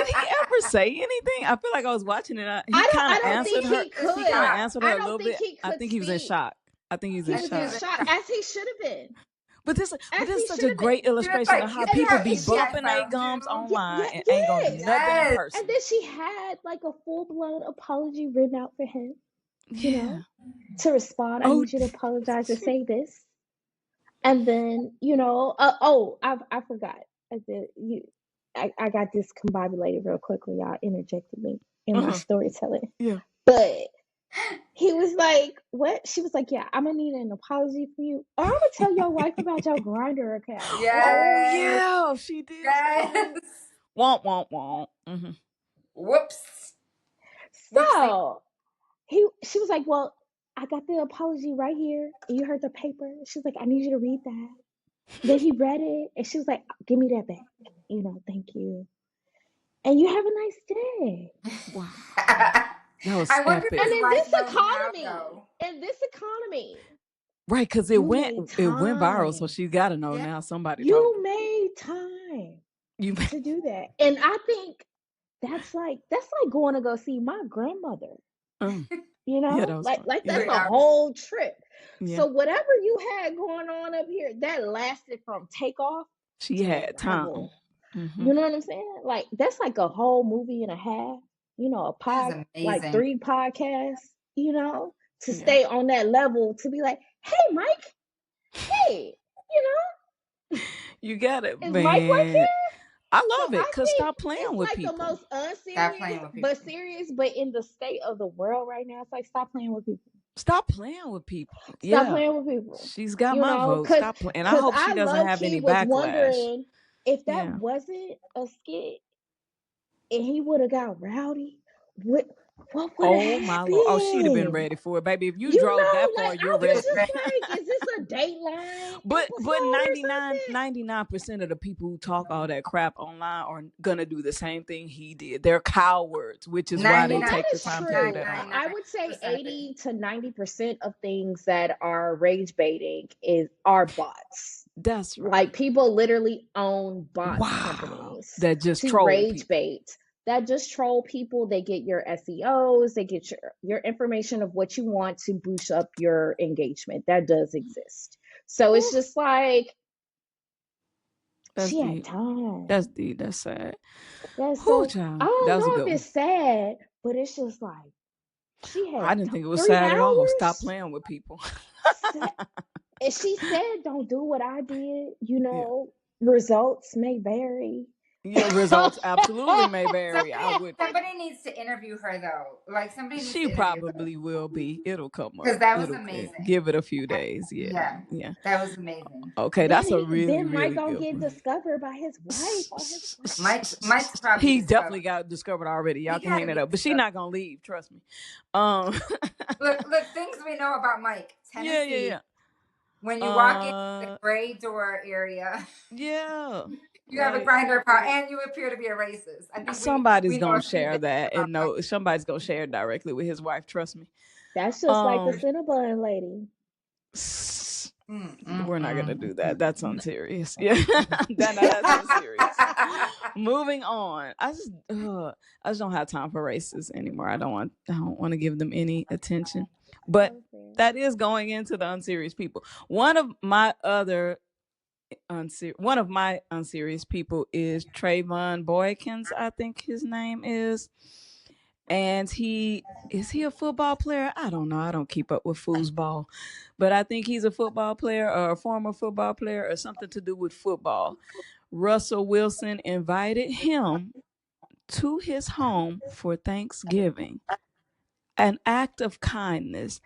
he ever say anything? I feel like I was watching it. He kind of I don't answered think her. he Is he He kind of could. shocked? answered her I a don't little think bit. he I could think he was in speak. shock. I think he was He in I was think he in was shock. in shock, shock. as he should have been. But As this he is should such a have been. great She was illustration of like, how you see people how be easy I bumping their found gums you? online and ain't gonna do Yes. nothing in Yes. And person. then she had like a full blown apology written out for him, you Yeah. know, to respond. I Oh, need you to apologize and say this. And then, I forgot. I did, I got discombobulated real quickly. Y'all interjected me in my uh-huh. storytelling. Yeah. But he was like, what? She was like, yeah, I'm going to need an apology from you. Or I'm going to tell your wife about your grinder account. Oh Yes. yeah, she did say Yes. that. Womp womp womp. Mm-hmm. Whoops. Whoopsie. So she was like, well, I got the apology right here. And you heard the paper. She was like, I need you to read that. Then he read it. And she was like, give me that back. Thank you. And you have a nice day. Wow, that was I wonder if And epic. his in wife this knows now, though. economy, Right, because you made it went viral, so time. she got to know Yeah. now. Somebody told You made time her. You. to do that. And I think that's like going to go see my grandmother. Mm, yeah, that was Like fun. like Yeah, that's 3 a hours. whole trip. yeah. So whatever you had going on up here, that lasted from takeoff She to had time. arrival. Mm-hmm. You know what I'm saying? Like that's like a whole movie and a half. A This is like amazing. 3 podcasts. To Yeah. stay on that level, to be like, hey, Mike, hey, You got it, is Mike work man. here? I So love it. I Cause think stop playing it's with like the people. most Stop unserious, playing with people. but serious, but in the state of the world right now, it's like stop playing with people. Stop playing with people. Stop Yeah, playing with people. she's got my vote. Cause Stop playing, and I cause hope she I doesn't low have key any was backlash. wondering if that Yeah. wasn't a skit and he would have got rowdy. What what would have Oh my lord. Oh, she'd have been happened? ready for it, baby. If you drove that far, Like you're I She was was ready. ready. just like, is this a Dateline But episode or 99% of the people who talk all that crap online are gonna do the same thing he did. They're cowards, which is why they something? That take the is time to do true. that online. I would say 99.9% of it. 80 to 90% of things that are rage baiting are bots. That's right. Like people literally own bots Wow. companies That just to troll rage people. bait. That just troll people. They get your SEOs, they get your information of what you want to boost up your engagement. That does exist. So it's Whew. just like That's she had deep. time. That's deep. That's sad. That's Whew, so I child. That don't was a know good if one. it's sad, but it's just like she I had didn't think it was three sad at all. Stop hours. playing with people. And she said, don't do what I did. Yeah. Results may vary. Your results absolutely may vary. I would. Somebody needs to interview her though. Like somebody needs She to interview her probably will be. It'll come because up. that was It'll amazing. give it a few days. Yeah. Yeah, Yeah. that was amazing. Okay, then that's a really, Mike really gonna good get one. discovered by his wife on his Mike's probably He definitely discovered. got discovered already. He Y'all can got hang to that be up. But she discovered. not gonna leave, trust me. Um Look, things we know about Mike. yeah, Tennessee. yeah, When yeah. you walk in the gray door area, Yeah. you have a Right. grinder part, and you appear to be a racist. I think Somebody's we know gonna a few share things that about and Mike. know somebody's gonna share it directly with his wife, trust me. That's just like the Um Cinnabon lady. we're not gonna do that. That's Mm. unserious. Yeah. That's unserious. Moving on. I just don't have time for racists anymore. I don't want to give them any attention. But So fair. that is going into the unserious people. One of my unserious people is Trayvon Boykins, I think his name is. And he a football player? I don't know. I don't keep up with foosball. But I think he's a football player or a former football player or something to do with football. Russell Wilson invited him to his home for Thanksgiving, an act of kindness.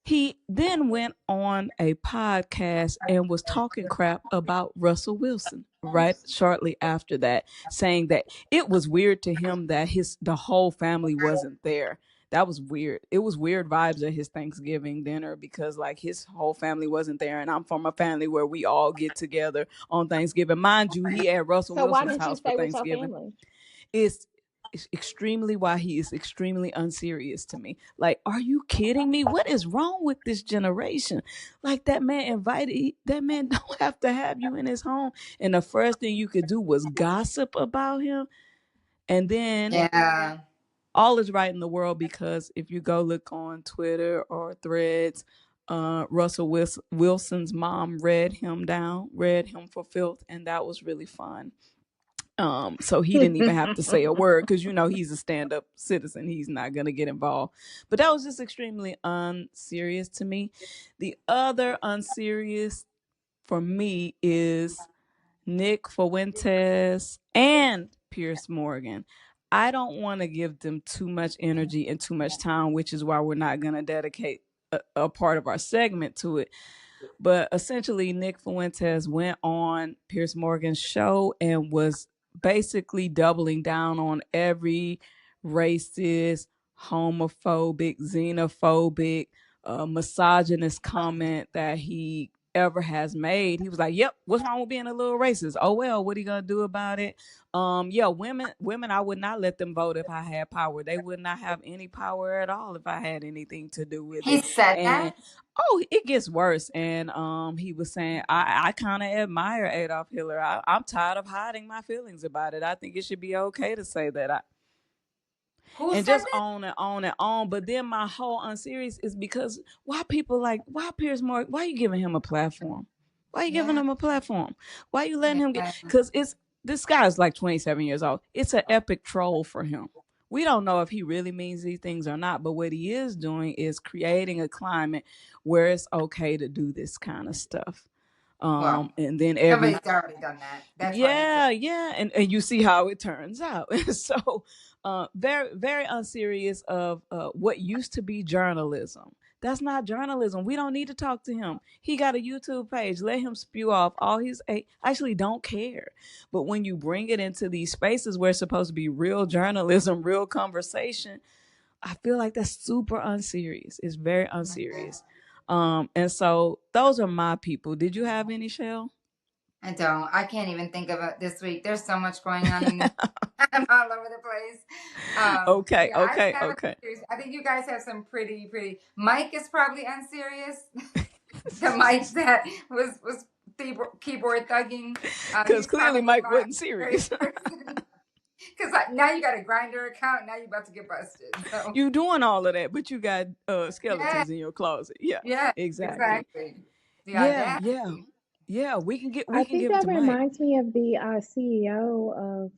He then went on a podcast and was talking crap about Russell Wilson right shortly after that, saying that it was weird to him that the whole family wasn't there. That was weird. It was weird vibes at his Thanksgiving dinner because like his whole family wasn't there, and I'm from a family where we all get together on Thanksgiving. Mind you, he at Russell So why Wilson's didn't you house for stay with your Thanksgiving. family? It's why he is extremely unserious to me. Like, are you kidding me? What is wrong with this generation? Like, that man don't have to have you in his home, and the first thing you could do was gossip about him, and then Yeah. all is right in the world, because if you go look on Twitter or Threads, Russell Wilson's mom read him for filth, and that was really fun. So he didn't even have to say a word, because he's a stand-up citizen. He's not gonna get involved. But that was just extremely unserious to me. The other unserious for me is Nick Fuentes and Pierce Morgan. I don't want to give them too much energy and too much time, which is why we're not going to dedicate a part of our segment to it. But essentially, Nick Fuentes went on Pierce Morgan's show and was basically doubling down on every racist, homophobic, xenophobic, misogynist comment that he ever has made. He was like, "Yep, what's wrong with being a little racist? Oh well, what are you gonna do about it? Yeah, women, I would not let them vote if I had power. They would not have any power at all if I had anything to do with He it." said And that? oh, it gets worse. And he was saying, I kind of admire Adolf Hitler. I'm tired of hiding my feelings about it. I think it should be okay to say that. Who And said just that? on and on and on. But then my whole unserious is because why Piers Morgan? Why are you giving him a platform? Why are you giving Yeah. him a platform? Why are you letting him get? Yeah. Because this guy is like 27 years old. It's an epic troll for him. We don't know if he really means these things or not, but what he is doing is creating a climate where it's okay to do this kind of stuff. Well, And then somebody's already done that. That's why it's yeah, and you see how it turns out. So very, very unserious of what used to be journalism. That's not journalism. We don't need to talk to him. He got a YouTube page. Let him spew off all his. I actually don't care. But when you bring it into these spaces where it's supposed to be real journalism, real conversation, I feel like that's super unserious. It's very okay. unserious. And so those are my people. Did you have any, Shell? I don't. I can't even think of it this week. There's so much going on in this. I'm all over the place. Okay, Yeah, I don't okay, have okay. a series. I think you guys have some pretty. Mike is probably unserious. The Mike that was keyboard thugging. Because He's clearly probably Mike my wasn't unserious serious. person. Because now you got a grinder account. Now you're about to get busted. So You doing all of that, but you got yeah, skeletons in your closet. Yeah, yeah, exactly. exactly. The Yeah, audacity. yeah, yeah. We I can think give it that to Mike. reminds me of the CEO of,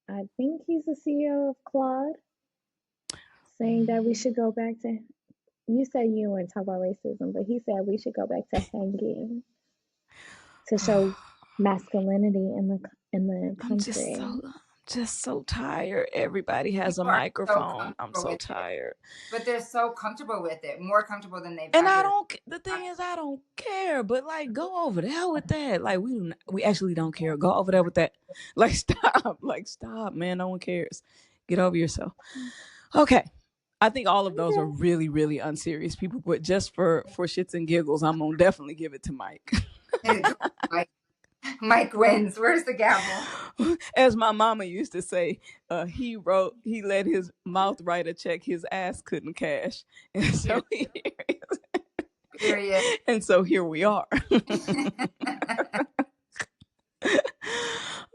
I think he's the CEO of Claude, saying that we should go back to, you said you wouldn't talk about racism, but he said we should go back to hanging to show masculinity in the I'm country. just so tired. Everybody has a People are so microphone. I'm comfortable so with it, tired. but they're so comfortable with it, more comfortable than they've And I ever. don't. The thing is, I don't care. But like, go over there with that. Like, we actually don't care. Go over there with that. Like, stop. Like, stop, man. No one cares. Get over yourself. Okay. I think all of those are Okay. really, really unserious people. But just for shits and giggles, I'm gonna definitely give it to Mike. Mike, Mike wins. Where's the gavel? As my mama used to say, he let his mouth write a check his ass couldn't cash, and so Period. Period. and so here we are.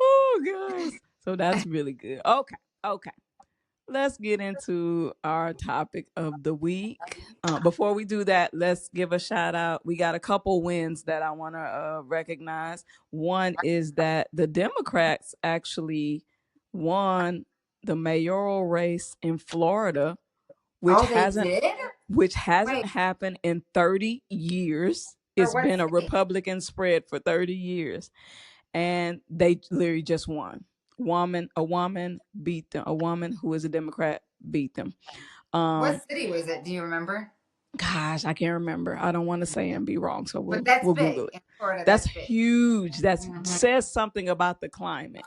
Oh gosh, so that's really good. Okay, okay. Let's get into our topic of the week. Before we do that, let's give a shout out. We got a couple wins that I want to recognize. One is that the Democrats actually won the mayoral race in Florida, which Oh, they hasn't did? Wait, happened in 30 years. for It's what been a state? Republican spread for 30 years, and they literally just won. A woman beat them. A woman who is a Democrat beat them. What Um, city was it? Do you remember? Gosh, I can't remember. I don't want to say and be wrong, so But that's we'll Google big. it. In Florida, That's that's big. huge. That Mhm. says something about the climate.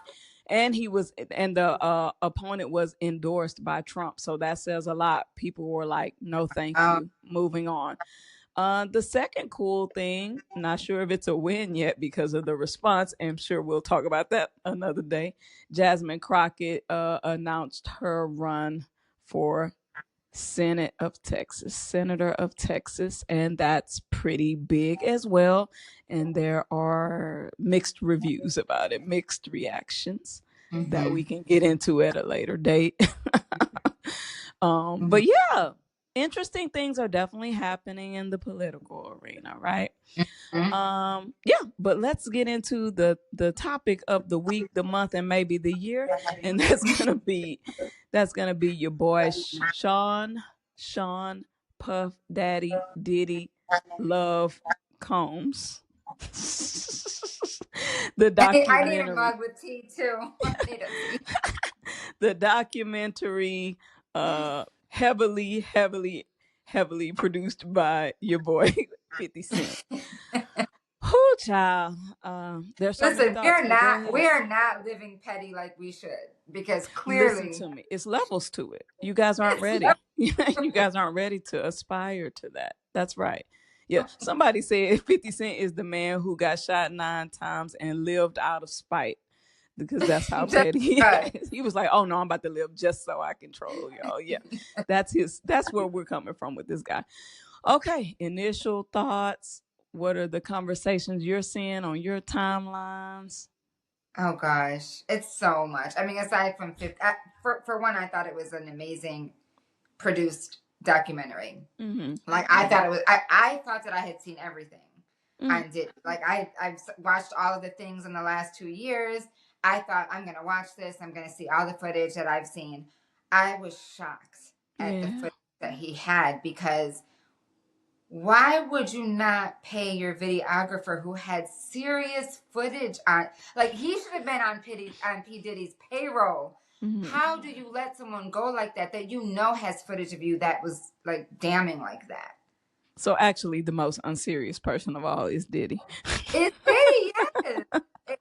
And the opponent was endorsed by Trump, so that says a lot. People were like, "No, thank Oh, you." Moving on. The second cool thing, not sure if it's a win yet because of the response. I'm sure we'll talk about that another day. Jasmine Crockett announced her run for Senator of Texas, and that's pretty big as well. And there are mixed reviews about it, mixed reactions that we Mm-hmm. can get into at a later date. Mm-hmm. But yeah, interesting things are definitely happening in the political arena, right? Yeah, but let's get into the topic of the week, the month, and maybe the year, and that's gonna be your boy Sean Puff Daddy Diddy Love Combs. The I need a documentary, mug with tea too. I need a tea. the documentary, heavily produced by your boy 50 Cent. Whoo, child. There's so many Listen, thoughts, but go we ahead. are not living petty like we should, because Listen clearly to me. It's levels to it. You guys aren't it's ready. You guys aren't ready to aspire to that. That's right. Yeah. Somebody said 50 Cent is the man who got shot 9 times and lived out of spite because that's how just petty he because. is. He was like, oh no, I'm about to live just so I control y'all. Yeah. That's where we're coming from with this guy. Okay. Initial thoughts. What are the conversations you're seeing on your timelines? Oh gosh, it's so much. I mean, aside from 50, for one, I thought it was an amazing produced documentary. Mm-hmm. Like I thought it was. I thought that I had seen everything. Mm. I did. Like I've watched all of the things in the last 2 years. I thought I'm gonna watch this. I'm gonna see all the footage that I've seen. I was shocked at the Yeah. footage that he had, because why would you not pay your videographer who had serious footage on? Like, he should have been on P Diddy's payroll. Mm-hmm. How do you let someone go like that you know has footage of you that was like damning like that? So actually, the most unserious person of all is Diddy. It's Diddy, yes.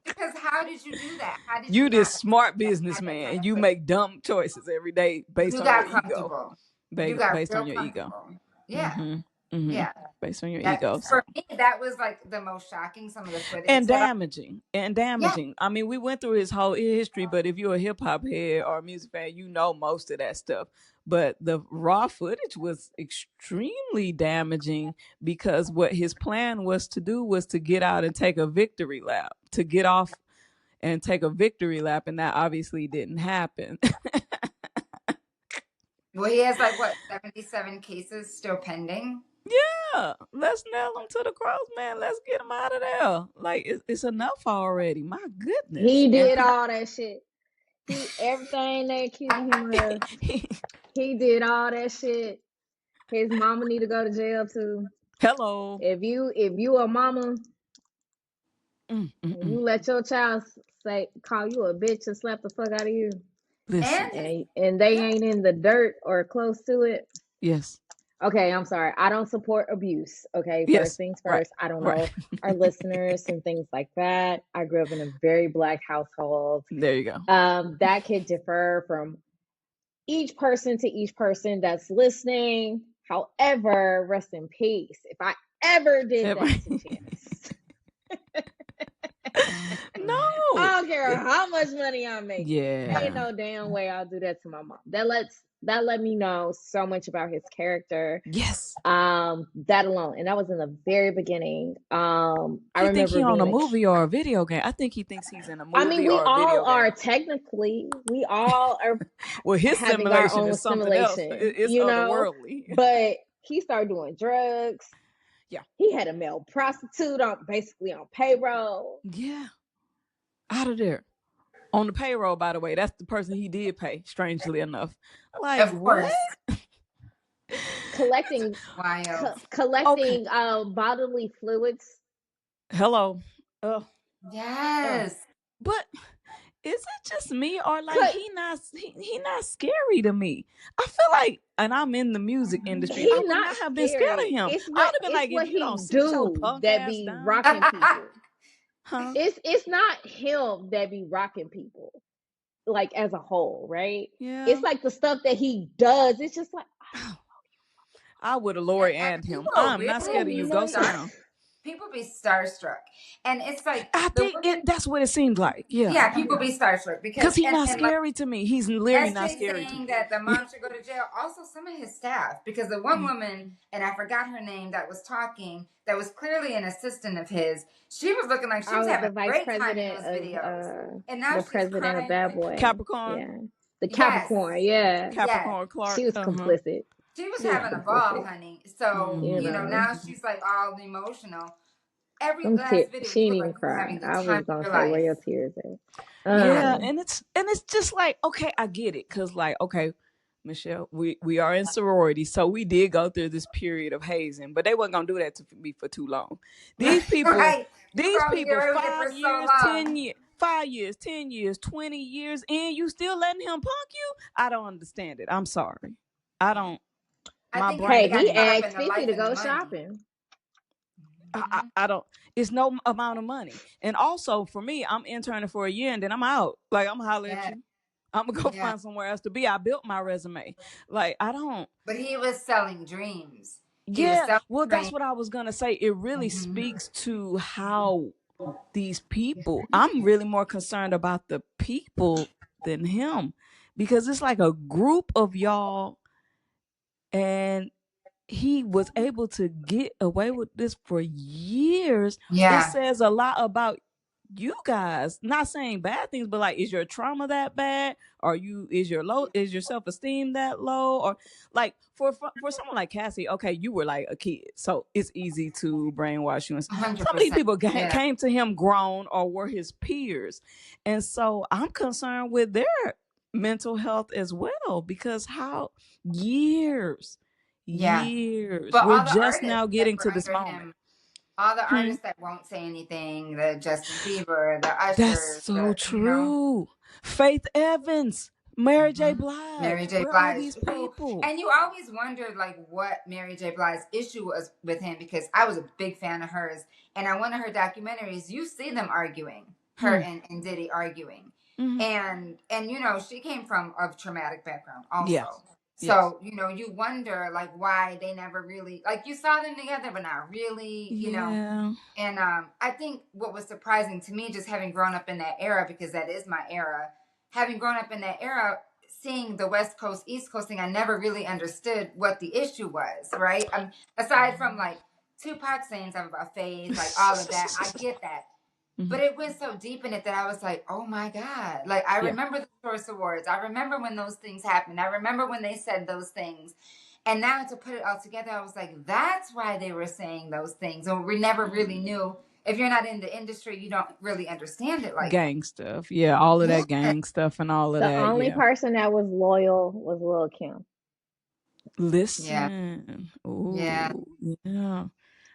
Because how did you do that? How did you You not this smart have that businessman, kind and of you footage? make dumb choices every day based You on your got ego. comfortable. You got Based real on your ego. comfortable. Yeah, Mm-hmm. Mm-hmm. yeah. Based on your That, ego. So for me, that was like the most shocking. Some of the footage and that yeah. damaging. I mean, we went through his whole history, but if you're a hip hop head or a music fan, you know most of that stuff. But the raw footage was extremely damaging because what his plan was to do was to get out and take a victory lap, to get off and take a victory lap, and that obviously didn't happen. Well, he has like what, 77 cases still pending. Yeah, let's nail him to the cross, man. Let's get him out of there. Like it's enough already. My goodness. He And did people, all that shit. Everything they accusing him of, he did all that shit. His mama need to go to jail too. Hello. If you a mama Mm, mm, and mm. you let your child say call you a bitch and slap the fuck out of you, Listen. and and they yeah, ain't in the dirt or close to it. Yes. Okay, I'm sorry. I don't support abuse. Okay, first Yes. things Right. first. I don't Right. know our listeners and things like that. I grew up in a very black household. There you go. That could differ from each person to each person that's listening. However, rest in peace. If I ever did that to Chance, No. I don't care how much money I'm making. Ain't Yeah. no damn way I'll do that to my mom. That let me know so much about his character. Yes. That alone, and that was in the very beginning. I He think remember he on being a a kid. movie or a video game. I think he thinks he's in a I mean, movie we or a video all are game. technically. We all are Well, his having our simulation own is something else. simulation, It's otherworldly. But he started doing drugs. Yeah. He had a male prostitute basically on payroll. Yeah. Out of there. On the payroll, by the way, that's the person he did pay, strangely enough. Like, of what? course, Collecting wild. Okay. bodily fluids. Hello. Oh, Yes. but is it just me or like he not scary to me? I feel like, and I'm in the music industry, I He would not not have been scared of scary. him. It's I what would have been like, if you don't he sit your do punk that ass be down, rocking people. huh? It's not him that be rocking people, like as a whole, right? Yeah. It's like the stuff that he does. It's just like I would have And, Lori and and him. people I'm not really scared of be you. Go sit star, down. people be starstruck, and it's like I the think women. that's what it seems like. Yeah. Yeah, people be starstruck Because because he's not and like scary to me. He's literally not SJ scary to saying me. that the mom should go to jail. Also, some of his staff, because the one woman, and I forgot her name, that was talking, that was clearly an assistant of his. She was looking like she I was was having the a vice great time in president those of videos, and now the she's president of crying Bad like, Boy. Capricorn. Yeah. The yes, Capricorn, yeah. yes. Capricorn She Clark. was complicit. She was She was Yeah. having a ball, complicit. honey. So You you know know. now she's like all emotional. Every Them last video, she you didn't look even like you're cry. having the I time was of gonna your say, where life. your tears at? Yeah, and it's just like, okay, I get it, because like, okay, Michelle, we are in sorority, so we did go through this period of hazing, but they weren't gonna do that to me for too long. These people, Right? You were able to get away with it for so 5 years, long. 5 years, 10 years, 20 years, and you still letting him punk you. I don't understand it. I'm sorry. I don't. I My think they Hey, brain got he cannot. caught up in asked the 50 life to and the go money. shopping. I don't. It's no amount of money, and also for me, I'm interning for a year and then I'm out. Like, I'm gonna holler at Yeah, you. I'm gonna go yeah. find somewhere else to be. I built my resume. Like, I don't. But he was selling dreams. He was Yeah, selling well, that's dreams. what I was gonna say. It really Mhm. speaks to how these people. I'm really more concerned about the people than him, because it's like a group of y'all, and he was able to get away with this for years. It Yeah, says a lot about you guys. Not saying bad things, but like, is your trauma that bad? Are you is your self-esteem that low? Or like, for someone like Cassie, okay, you were like a kid, so it's easy to brainwash you. And some of these 100%. people Yeah, came to him grown or were his peers, and so I'm concerned with their mental health as well, because how years yeah. years. But We're all the just artists now that getting were to this under moment. him, all the Hmm. artists that won't say anything, the Justin Bieber, the That's Ushers, so the true. Faith Evans, Mary J. Mary Blige. J. Where are Blige, these who, people? and you always wondered like what Mary J. Blige's issue was with him, because I was a big fan of hers, and on one of her documentaries, you see them arguing, her Hmm. and Diddy arguing, Hmm. and you know she came from a traumatic background Yeah. also, Yes. so you know you wonder like why they never really, like, you saw them together but not really, you know. Yeah. And I think what was surprising to me, just having grown up in that era, because that is my era, having grown up in that era, seeing the West Coast, East Coast thing, I never really understood what the issue was, right? Aside from like Tupac saying something about faith, like all of that, I get that. Mhm. But it went so deep in it that I was like, oh my God. Like, I Yeah. remember the Source Awards. I remember when those things happened. I remember when they said those things. And now to put it all together, I was like, that's why they were saying those things. And we never really knew. If you're not in the industry, you don't really understand it like Gang stuff. Yeah. All of that. that gang stuff and all of The that. only Yeah. person that was loyal was Lil Kim. Yeah. Listen. Yeah. Ooh. Yeah.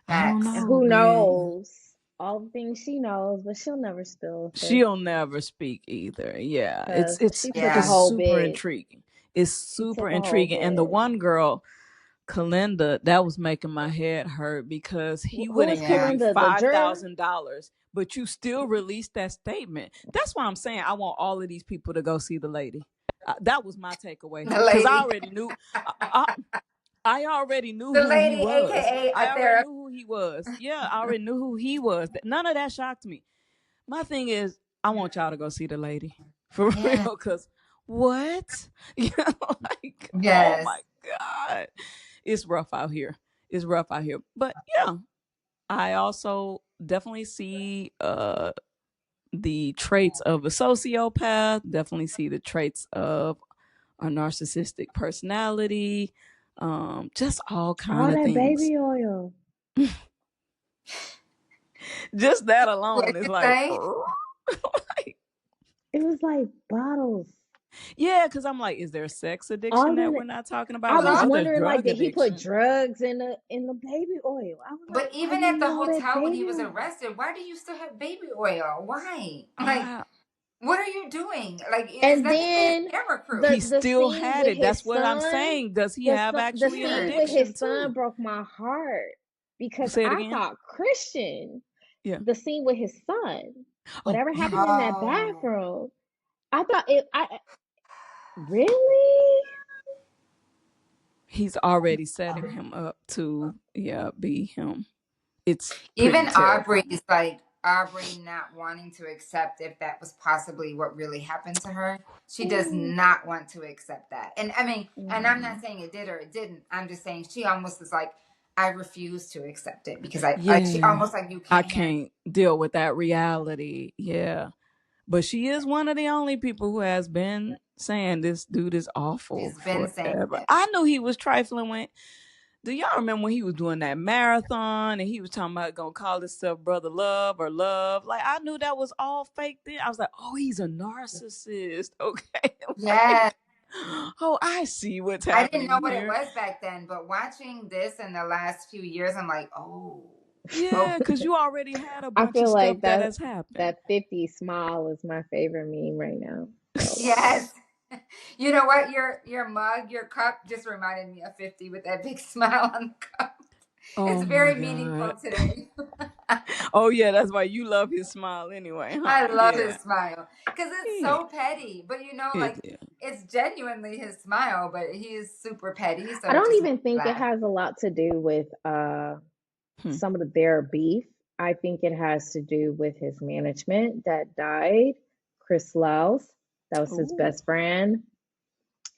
I don't Facts. And know, who man. knows all the things she knows, but she'll never spill the She'll never speak either. Yeah. because she took a It's Yeah. whole super bit. intriguing. It's She super took a whole intriguing. And the bit. one girl, Kalinda, that was making my head hurt, because he Who is wouldn't give Yeah. you Kalinda? The juror? $5,000, but you still released that statement. That's why I'm saying I want all of these people to go see the lady. That was my takeaway, The because I lady. already knew. I, I already knew The who he lady, was. aka I a already therapist. knew who he was. Yeah, I already knew who he was. None of that shocked me. My thing is, I want y'all to go see the lady for Yeah. real. Cause what? You know, like, oh Yes. my God, it's rough out here. It's rough out here. But yeah, I also definitely see the traits of a sociopath. Definitely see the traits of a narcissistic personality. Just all All kind of that things. baby oil. Just that What alone is you like, say? like, It was like bottles. yeah, because I'm like, is there sex addiction All that the we're not talking I about? Because I was know Well, there's wondering like drug did he put addiction. drugs in the baby oil? I was like, but why even do you at need the all that hotel when he baby was oil? arrested, why do you still have baby oil? Why? Like, I, what are you doing? Like, is And that his then camera crew? he the still scene had with it. That's his what I'm son, saying. Does he have the actually an scene Weird. with addiction his too? son broke my heart because Say it I again. thought Christian, Yeah. the scene with his son, Oh whatever yeah. happened in that Oh, bathroom, I thought it I really he's already setting him up to be him. It's pretty Even terrifying. Aubrey's like Aubrey not wanting to accept if that was possibly what really happened to her. She does Ooh. not want to accept that. And I mean, and I'm Ooh. not saying it did or it didn't. I'm just saying she almost is like, I refuse to accept it because she Yeah. almost like you I can't handle. can't deal with that reality. Yeah. But she is one of the only people who has been saying this dude is awful She's been saying forever. it. I knew he was trifling when. Do y'all remember when he was doing that marathon and he was talking about gonna call himself Brother Love or Love? Like I knew that was all fake then. I was like, oh, he's a narcissist. Okay. Like, Yeah. oh, I see what's I didn't know happening what it here. was back then, but watching this in the last few years, I'm like, oh, Yeah, okay. because you already had a I bunch of feel stuff like that has happened. that 50 smile is my favorite meme right now. So Yes. You know what? Your mug, your cup just reminded me of 50 with that big smile on the cup. It's Oh my very God. meaningful today. Oh yeah, that's why you love his smile anyway, huh? I love his Yeah. smile because it's Yeah. so petty. But you know, It like is. it's genuinely his smile, but he is super petty, so I it don't just makes even me think it laugh. has a lot to do with Hmm. some of their beef. I think it has to do with his management that died. Chris Laus, that was his Ooh. best friend.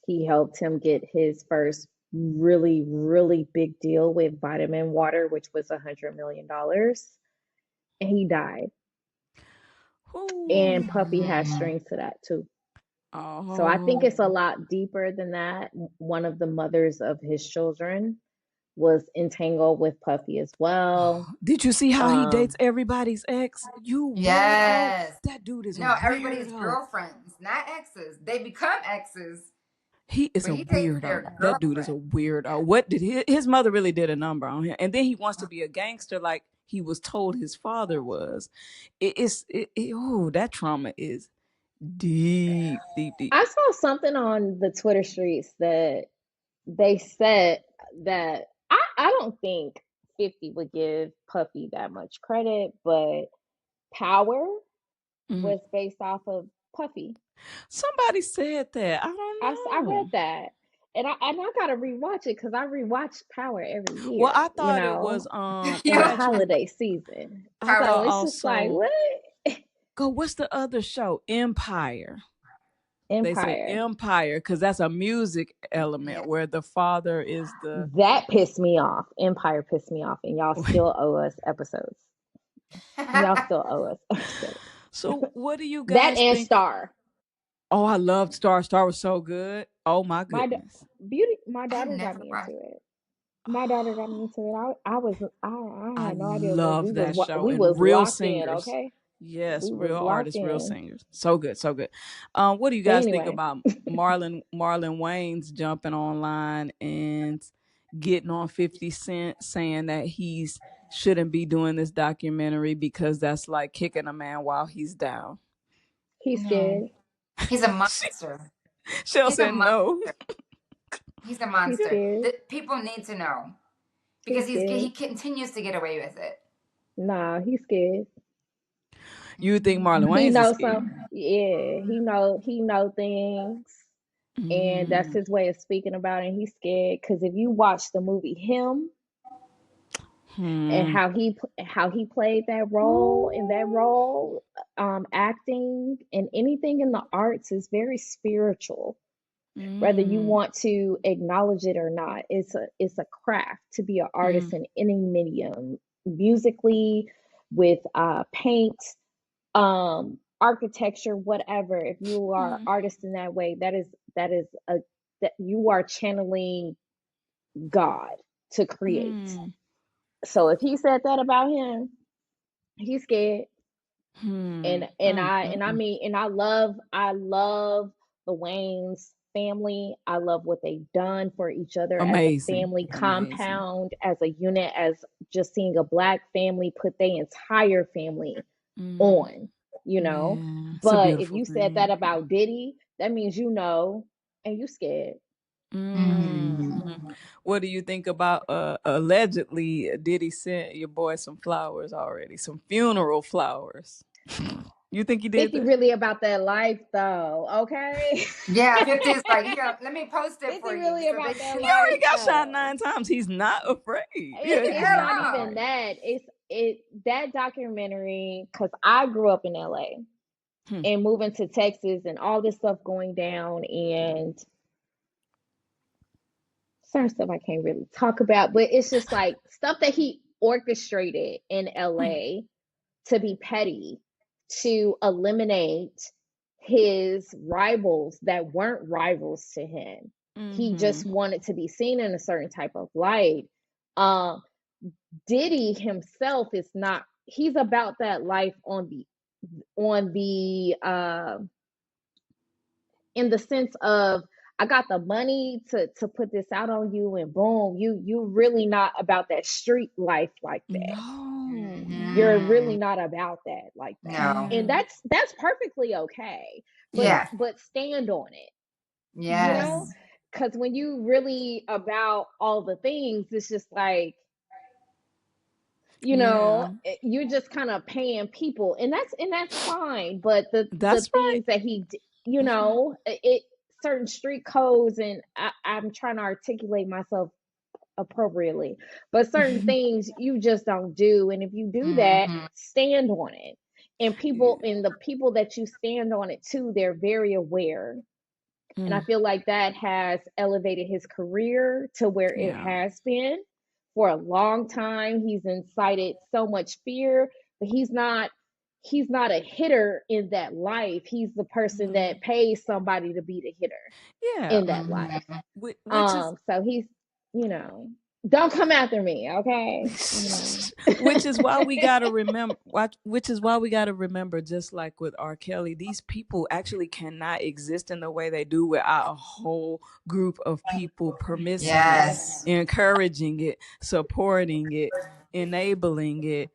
He helped him get his first really, really big deal with Vitamin Water, which was $100 million. And he died. And Ooh. Puffy has Mm. strings to that too. So I think Oh. it's a lot deeper than that. One of the mothers of his children was entangled with Puffy as well. Did you see how he dates Um, everybody's ex? You weirdo. Yes. That dude is a No, everybody's weirdo. girlfriends, not exes. They become exes, He is but a he dates weirdo. their That dude is a girlfriend. weirdo. What did his mother really did a number on him? And then he wants to be a gangster like he was told his father was. Oh, that trauma is deep, deep, deep. I saw something on the Twitter streets that they said that I don't think 50 would give Puffy that much credit, but Power Mhm. was based off of Puffy. Somebody said that. I I don't read know. that. And I gotta rewatch it because I rewatch Power every Well, year, I thought it was in the Yeah. imagine holiday season. I Power. So thought it's just like, also what? go what's the other show? Empire. They said Empire. Empire because that's a music Yeah. element where the father is the That pissed me off. Empire pissed me off, and y'all still owe us episodes. Y'all still owe us episodes. So what do you That guys and think? Star. Oh, I loved Star. Star was so good. Oh my My goodness. beauty. My I daughter got never me watched. into it. My daughter got me into it. I I had no idea, but love that show we and was real locked in. singers. Okay, Yes, we real was locked artists, real in. singers. So good, so good. What do you But guys think anyway, about Marlon Wayne's jumping online and getting on 50 Cent saying that he's shouldn't be doing this documentary because that's like kicking a man while he's down. he's No, scared. he's a She, monster. Shell He's a said no. monster. He's a He's monster. scared. The people need to know because He's scared. he continues to get away with it. Nah, he's scared. You think Mm. Marlon He Wayne's is knows some. scared? Yeah, he know things, and that's Mm, his way of speaking about it. And he's scared because if you watch the movie Him and hmm. how he played that role in that Ooh. role, acting and anything in the arts is very spiritual. Whether you Mm, want to acknowledge it or not, it's a craft to be an mm, artist in any medium, musically, with paint, architecture, whatever. If you are an mm, artist in that way, that is a that you are channeling God to create. mm, So if he said that about him, he's scared. hmm, And I mean, and I love the Wayne's family. I love what they've done for each other as a Amazing, family amazing. compound, as a unit, as just seeing a black family put their entire family Mm, on, yeah, it's a But if beautiful you said thing. that about Diddy, that means and you scared. Mm. Mm. What do you think about allegedly Diddy sent your boy some flowers already, some funeral flowers? You think he did 50 that? really about that life though, okay? Yeah, 50 is like, here, let me post it 50 for you really so about that that He you life already got shot though. 9 times. He's not afraid. It's Yeah, see. he's it's not not Hello. even afraid. that. It that documentary, because I grew up in LA Hmm. and moving to Texas and all this stuff going down and certain stuff I can't really talk about, but it's just like stuff that he orchestrated in Hmm. LA to be petty, to eliminate his rivals that weren't rivals to him. He Mm-hmm. just wanted to be seen in a certain type of light. Um, Diddy himself is not. He's about that life on the in the sense of I got the money to put this out on you and boom, you really not about that street life like that. No, You're no. really Hmm. not about that like that. No. And Yeah. that's perfectly okay. But Yeah. Yeah. but stand on it, you know? Mm-hmm. Yes. Cuz when you really about all the things, it's just like, Yeah. you're just kind of paying people, and that's fine, but the That's right. things that Mm-hmm. it certain street codes, and I'm trying to articulate myself appropriately, but certain things you just don't do, and if you do that, Hmm. stand on it. And Yeah. the people that you stand on it to, they're very aware, and I Mm. feel like that has elevated his career to where it Yeah. has been for a long time. He's incited so much fear, but he's not a hitter in that life. He's the person Mm. that pays somebody to be the hitter Yeah. in that life. Hmm. Which is So he's, you know, don't come after me, okay? which is why we gotta remember. Which is why we gotta remember. Just like with R. Kelly, these people actually cannot exist in the way they do without a whole group of people permitting it, Yes. encouraging it, supporting it, enabling it.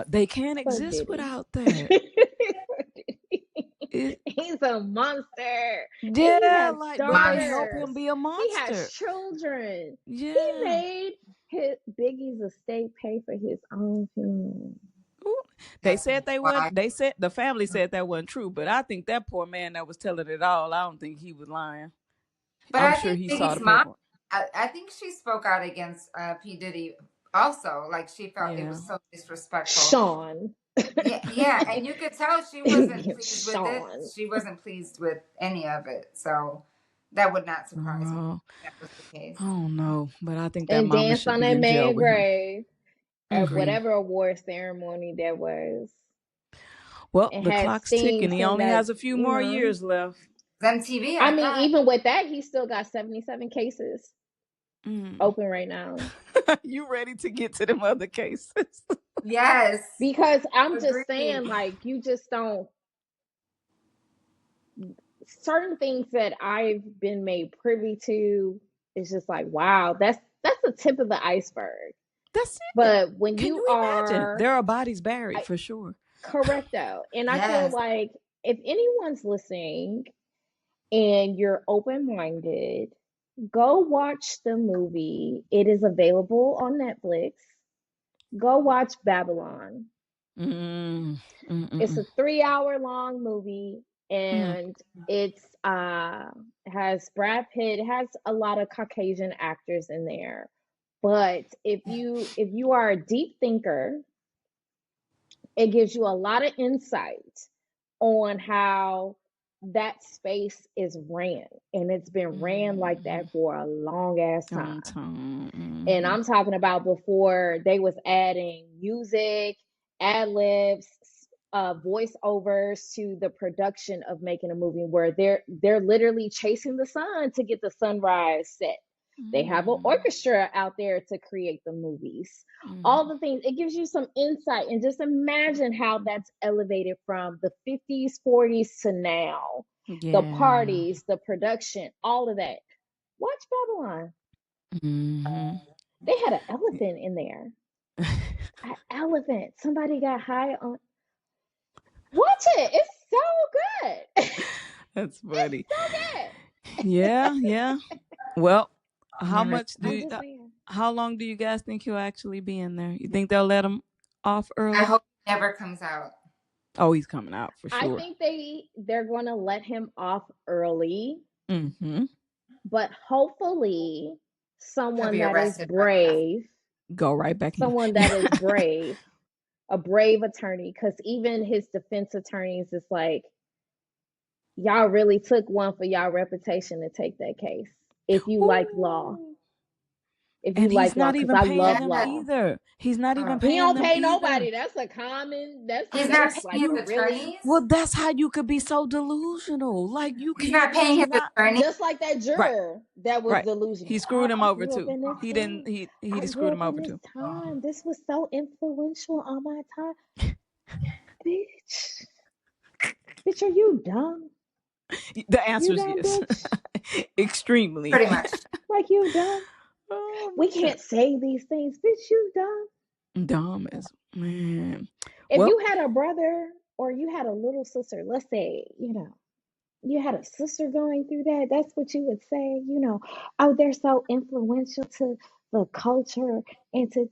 They can't Poor exist Diddy. without that. It, He's a monster. And he yeah, has like, but they help Monster. daughters. him be a He has monster. children. He Yeah. made his Biggie's estate pay for his own funeral. Ooh. They That's said they weren't. why. They said the family said that wasn't true, but I think that poor man that was telling it all. I don't think he was lying. But I'm I sure think he saw the Biggie's mom, paperwork. I think she spoke out against P. Diddy also. Like she felt it Yeah. was so disrespectful. Sean. Yeah, yeah, and you could tell she wasn't pleased with it. Sean. She wasn't pleased with any of it. So that would not surprise me Oh, if that was the case. I don't know, but I think that And mama danced should on be that in jail man with him. grave at Hmm. whatever award ceremony that was. Well, And the had clock's ticking. Sting He sing only that, has a few more years left. It's MTV, I I mean, thought. even with that, he still got 77 cases Mm. open right now. You ready to get to them other cases? Yes, Because I'm just agreed. saying, like, you just don't, certain things that I've been made privy to, is just like, wow, that's the tip of the iceberg. That's it. But when Can you you imagine? are There are bodies buried I, for sure. correcto, and I feel Yes. like if anyone's listening and you're open minded, go watch the movie. It is available on Netflix. Go watch Babylon. Mm. It's Mm-mm. a 3 hour long movie, Mm. and it's has Brad Pitt. It has a lot of Caucasian actors in there. But if you are a deep thinker, it gives you a lot of insight on how that space is ran, and it's been ran like Mm-hmm. that for a long ass On time. time. And Mm-hmm. I'm talking about before they was adding music, ad libs, voiceovers to the production of making a movie, where they're literally chasing the sun to get the sunrise set. They have an Mm-hmm. orchestra out there to create the movies. All Mm-hmm. the things, it gives you some insight, and just imagine how that's elevated from the 50s, 40s to now. The Yeah. parties, the production, all of that. Watch Babylon. Mm-hmm. They had an elephant in there. An elephant. Somebody got high on. Watch it. It's so good. That's It's funny. so good. Yeah, yeah. Well, how Never. much I'm do just saying. how long do you guys think he'll actually be in there? You think they'll let him off I early? hope it never comes out. Oh, he's coming out for I sure. think they're going to let him off early, Mm-hmm. but hopefully He'll someone be that is arrested right after. brave, Go right back in. someone that is brave, a brave attorney, because even his defense attorneys is like, y'all really took one for y'all reputation to take that case. If you like law, Ooh. if you And he's like law, not because even I paying love them Yeah. law. either. He's not even Oh. He paying don't them pay either. nobody. That's a common. He's not That's paying like his a really attorneys. Well, that's how you could be so delusional. Like you He's not can't paying just his not. attorney. just like that Right, juror that was right. He delusional. screwed Oh, him I over grew up too. in this He didn't. time. He I screwed grew him up in over this too. time. This was so influential on my time. Bitch. Bitch, are you dumb? The answer You is dumb, yes, bitch? extremely. Pretty much. Like you dumb? Oh We man, can't say these things. Bitch, you dumb? dumb as man. If Well, you had a brother or you had a little sister, let's say, you had a sister going through that, that's what you would say, oh, they're so influential to the culture and to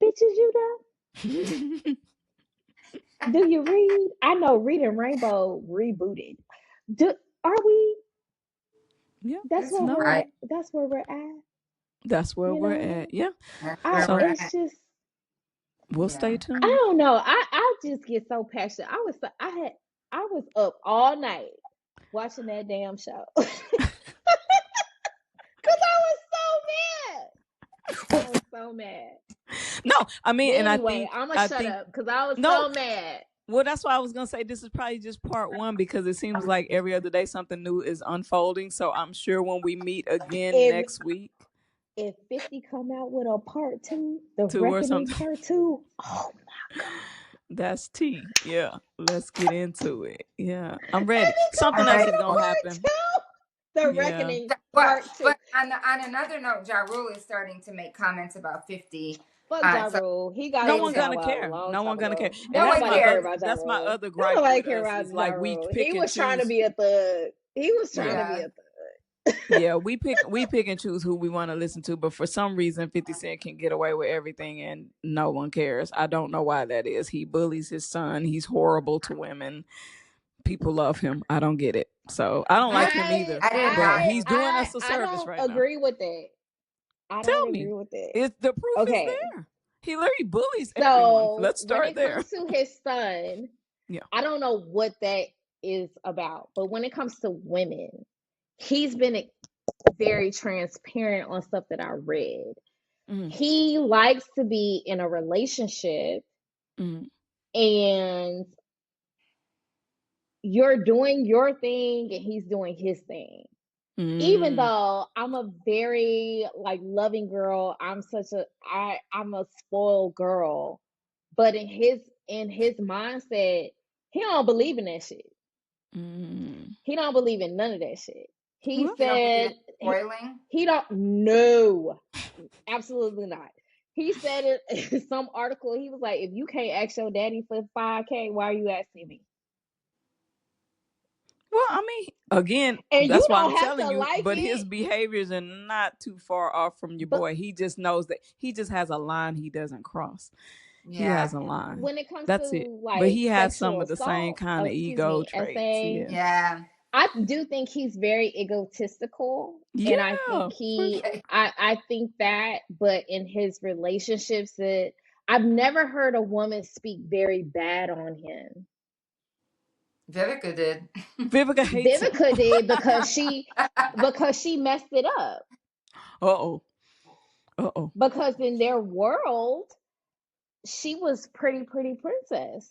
bitches, you dumb? Do you read? I know Reading Rainbow rebooted. Do are we? yeah, That's That's where no, right. we're at. that's where You we're know, at. Yeah. That's I where we're So it's at. just we'll stay Yeah. I tuned. don't know. I just get so passionate. I was up all night watching that damn show because I was so mad. I was so mad. No, I mean, But and anyway, I'm gonna I shut think up because I was no. so mad. Well, that's why I was gonna say this is probably just part one because it seems like every other day something new is unfolding. So I'm sure when we meet again If next week, 50 come out with a part two, the two or reckoning something, part two, oh my god. that's tea. Yeah, let's get into it. Yeah, I'm If ready. he come All Something out else right. is with a gonna part happen. two, the Yeah. reckoning But part two. but on another note, Ja Rule is starting to make comments about 50. Fuck Ja So Rule. He got No they his one said gonna job out a care. long No one time gonna care. ago. And Don't no one nobody care cares. about Ja that's my Rule. other Don't gripe nobody with care us about is Ja like we Rule. pick He and was trying to choose. be a thug. He was trying to Yeah. be Yeah. a thug. Yeah, we pick and choose who we want to listen to, but for some reason 50 Cent can get away with everything and no one cares. I don't know why that is. He bullies his son. He's horrible to women. People love him. I don't get it. So I don't like him I either. I didn't But know. he's doing us a I service don't right now. agree with that. I don't Tell agree me. with that. It's the proof is Okay. there. He literally bullies everyone. So Let's when start it there. comes to his son, Yeah. I don't know what that is about. But when it comes to women, he's been very transparent on stuff that I read. Mm, He likes to be in a relationship mm, and you're doing your thing and he's doing his thing. Even mm, though I'm a very like loving girl, I'm a spoiled girl. But in his mindset, he don't believe in that shit. mm. He don't believe in none of that shit. He Well, You don't believe in said spoiling? he don't no, absolutely not. He said it in some article. He was like, if you can't ask your daddy for 5K, why are you asking me? well, I mean, again, And you that's why I'm don't have telling to you. like But his it, behaviors are not too far off from your but boy. He just knows that he just has a line he doesn't cross. He Yeah. has a line. when it comes That's it. to But like he has some sexual of the same assault, kind of excuse ego me, traits. Yeah. Yeah. I do think he's very egotistical, and I Yeah, think for sure. Okay. I think that, but in his relationships, that I've never heard a woman speak very bad on him. Vivica did. Vivica hates him. Vivica did because she messed it up. Uh oh. Uh oh. Because in their world, she was pretty princess,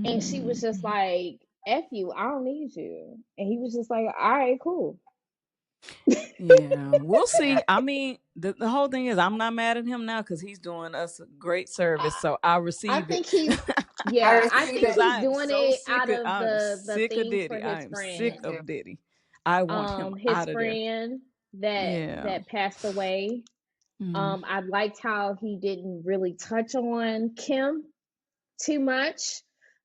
and she was just Mm. like, "F you, I don't need you," and he was just like, "All right, cool." Yeah, we'll Yeah. see. I mean, the whole thing is, I'm not mad at him now because he's doing us a great service. I, So I I receive it. think he's I yeah, I received think Because it. he's I am doing so it sick out of, of I'm the sick of things for Diddy. I his am sick Me friend. too. of Diddy. I want him His out of there. friend that Yeah. that passed away. Mm. I liked how he didn't really touch on Kim too much,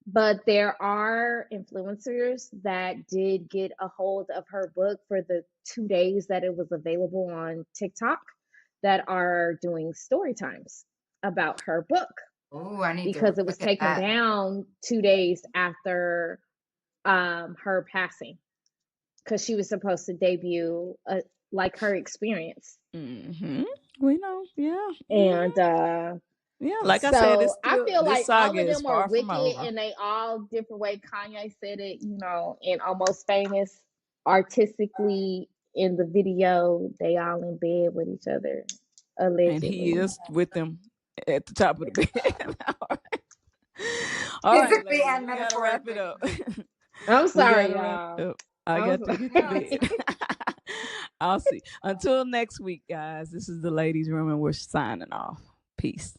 but there are influencers that did get a hold of her book for the 2 days that it was available on TikTok that are doing story times about her book. Oh, I need to because it was look at taken that. down 2 days after her passing, because she was supposed to debut like her experience. Mm-hmm. We know, yeah. And Yeah, like I said, it's so I still, feel this like all saga of is them are far from wicked, over. and they all different way. Kanye said it, and almost famous artistically in the video. They all in bed with each other, And he allegedly. is with them at the top of the bed. All right, Physically ladies, and we gotta wrap it metaphorically. up. I'm We sorry, gotta wrap it y'all. up. I I'm got to sorry. get to No, it's bed. I'll see. Until next week, guys. This is the ladies' room, and we're signing off. Peace.